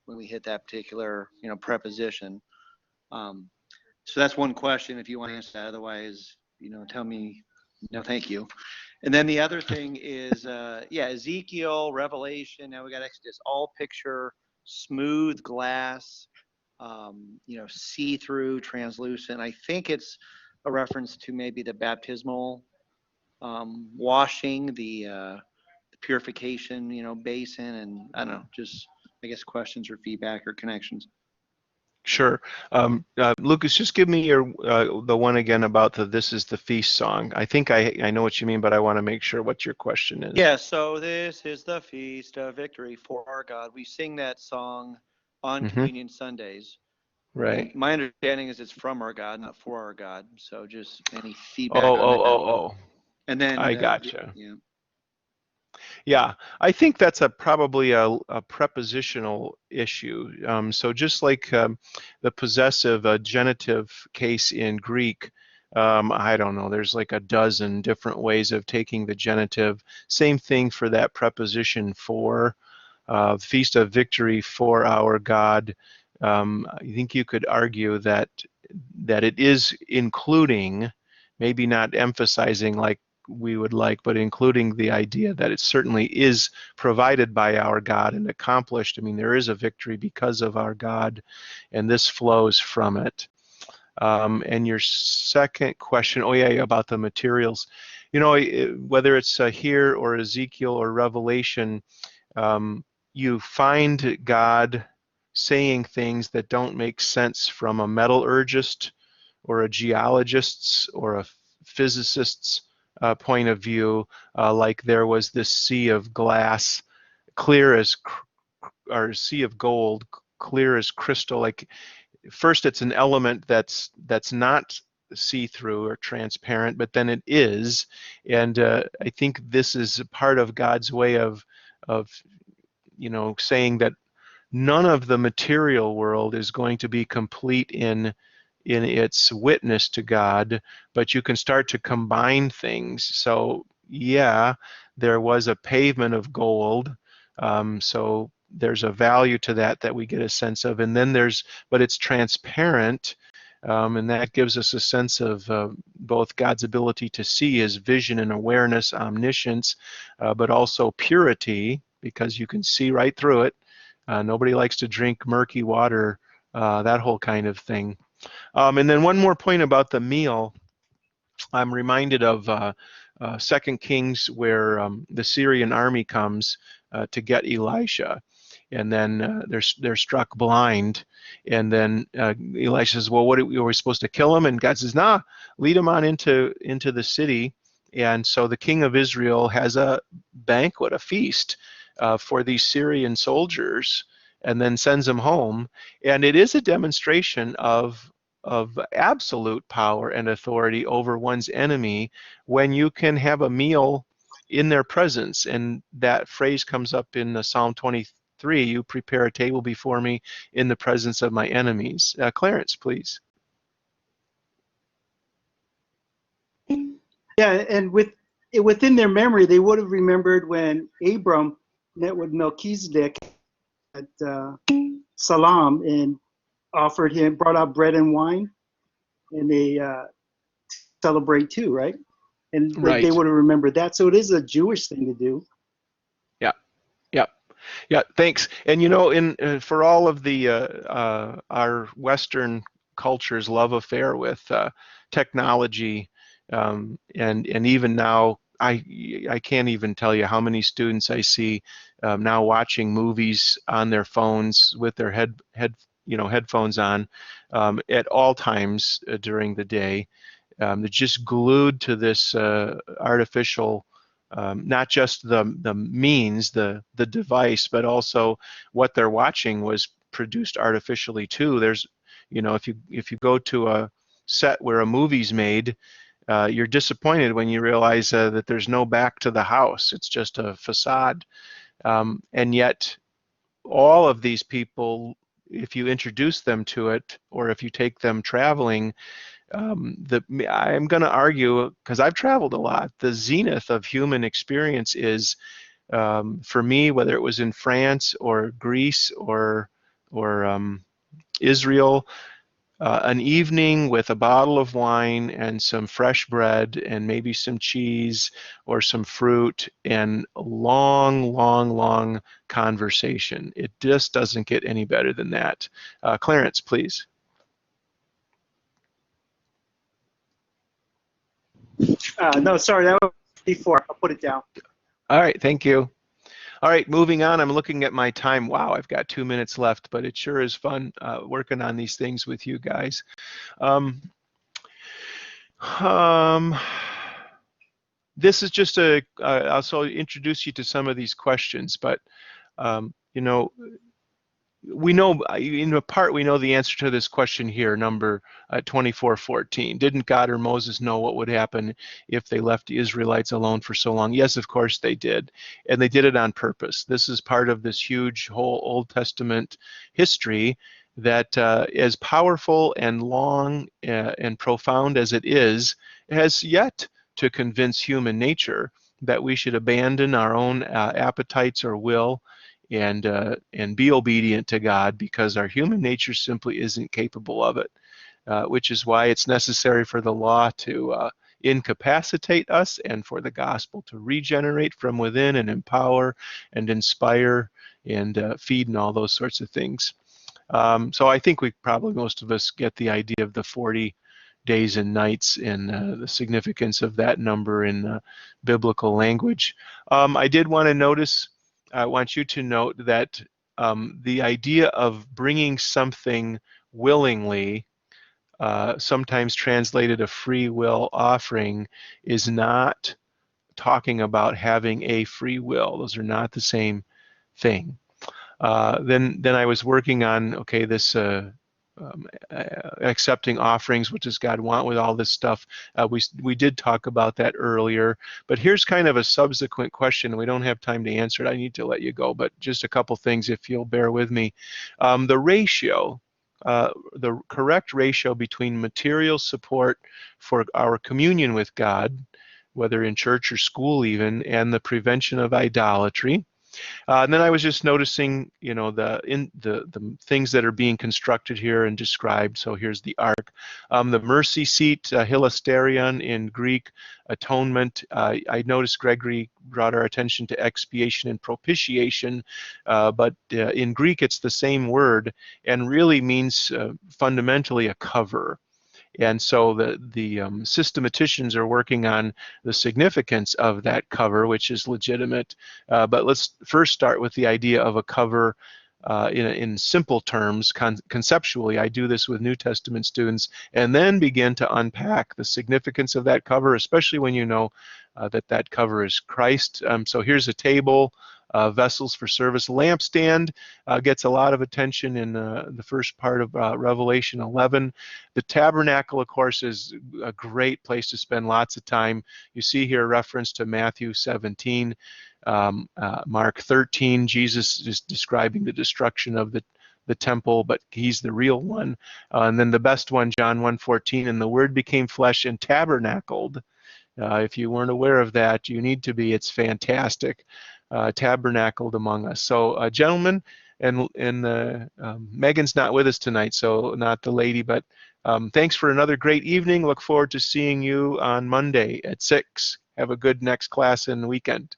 when we hit that particular, you know, preposition. So that's one question. If you want to answer that, otherwise, you know, tell me no, thank you. And then the other thing is, yeah, Ezekiel, Revelation. Now we got Exodus. All picture smooth glass, you know, see-through, translucent. I think it's a reference to maybe the baptismal washing, the purification, you know, basin, and I don't know, just I guess questions or feedback or connections. Sure. Lucas, just give me your the one again about the "This is the Feast" song. I think I know what you mean, but I want to make sure what your question is. Yeah, so this is the feast of victory for our God. We sing that song on Communion Sundays. Right. And my understanding is it's from our God, not for our God. So just any Oh, feedback on that. oh. And then I gotcha. yeah. Yeah, I think that's probably a prepositional issue. So just like the possessive genitive case in Greek, I don't know, there's like a dozen different ways of taking the genitive. Same thing for that preposition for, Feast of Victory for our God. I think you could argue that it is including, maybe not emphasizing like we would like, but including the idea that it certainly is provided by our God and accomplished. I mean, there is a victory because of our God, and this flows from it. And your second question, oh yeah, about the materials. You know, whether it's here or Ezekiel or Revelation, you find God saying things that don't make sense from a metallurgist or a geologist's or a physicist's point of view, like there was this sea of glass, clear as, or sea of gold, clear as crystal. Like first, it's an element that's not see-through or transparent, but then it is, and I think this is part of God's way of saying that none of the material world is going to be complete in its witness to God, but you can start to combine things. So yeah, there was a pavement of gold, so there's a value to that we get a sense of, and then but it's transparent, and that gives us a sense of both God's ability to see, his vision and awareness, omniscience, but also purity, because you can see right through it. Nobody likes to drink murky water, that whole kind of thing. And then one more point about the meal. I'm reminded of 2 Kings, where the Syrian army comes to get Elisha, and then they're struck blind, and then Elisha says, "Well, what are we supposed to kill him?" And God says, "Nah, lead him on into the city." And so the king of Israel has a banquet, a feast for these Syrian soldiers, and then sends them home. And it is a demonstration of absolute power and authority over one's enemy when you can have a meal in their presence. And that phrase comes up in Psalm 23, you prepare a table before me in the presence of my enemies. Clarence, please. Yeah, and within their memory, they would have remembered when Abram met with Melchizedek at Salam and brought out bread and wine, and they celebrate too, right? And Right. they would have remembered that. So it is a Jewish thing to do. Yeah. Yeah. Yeah, thanks. And for all of the our Western culture's love affair with technology, and even now, I can't even tell you how many students I see now watching movies on their phones with their headphones on at all times during the day. They're just glued to this artificial. Not just the means, the device, but also what they're watching was produced artificially too. There's, if you go to a set where a movie's made, you're disappointed when you realize that there's no back to the house. It's just a facade, and yet all of these people, if you introduce them to it, or if you take them traveling, I'm going to argue, because I've traveled a lot, the zenith of human experience is, for me, whether it was in France or Greece or Israel, an evening with a bottle of wine and some fresh bread and maybe some cheese or some fruit and long, long, long conversation. It just doesn't get any better than that. Clarence, please. No, sorry, that was before. I'll put it down. All right, thank you. All right, moving on. I'm looking at my time. Wow, I've got 2 minutes left, but it sure is fun working on these things with you guys. This is just I'll introduce you to some of these questions, but we know, in a part, we know the answer to this question here, number 24:14. Didn't God or Moses know what would happen if they left the Israelites alone for so long? Yes, of course they did. And they did it on purpose. This is part of this huge whole Old Testament history that, as powerful and long and profound as it is, has yet to convince human nature that we should abandon our own appetites or will and be obedient to God, because our human nature simply isn't capable of it, which is why it's necessary for the law to incapacitate us and for the gospel to regenerate from within and empower and inspire and feed and all those sorts of things. So I think we probably, most of us, get the idea of the 40 days and nights and the significance of that number in biblical language. I did want to notice, I want you to note that the idea of bringing something willingly, sometimes translated a free will offering, is not talking about having a free will. Those are not the same thing. Then I was working on, okay, this accepting offerings. What does God want with all this stuff? We did talk about that earlier, but here's kind of a subsequent question. We don't have time to answer it. I need to let you go, but just a couple things if you'll bear with me. The ratio, the correct ratio between material support for our communion with God, whether in church or school even, and the prevention of idolatry. And then I was just noticing, you know, the things that are being constructed here and described. So here's the ark, the mercy seat, hilasterion in Greek, atonement. I noticed Gregory brought our attention to expiation and propitiation, but in Greek it's the same word and really means fundamentally a cover. And so the systematicians are working on the significance of that cover, which is legitimate. But let's first start with the idea of a cover in simple terms, conceptually. I do this with New Testament students, and then begin to unpack the significance of that cover, especially when you know that cover is Christ. So here's a table. Vessels for service. Lampstand gets a lot of attention in the first part of Revelation 11. The tabernacle, of course, is a great place to spend lots of time. You see here a reference to Matthew 17, Mark 13. Jesus is describing the destruction of the temple, but he's the real one. And then the best one, John 1:14, and the Word became flesh and tabernacled. If you weren't aware of that, you need to be. It's fantastic. Tabernacled among us. So, gentlemen, and Megan's not with us tonight, so not the lady, but thanks for another great evening. Look forward to seeing you on Monday at 6. Have a good next class and weekend.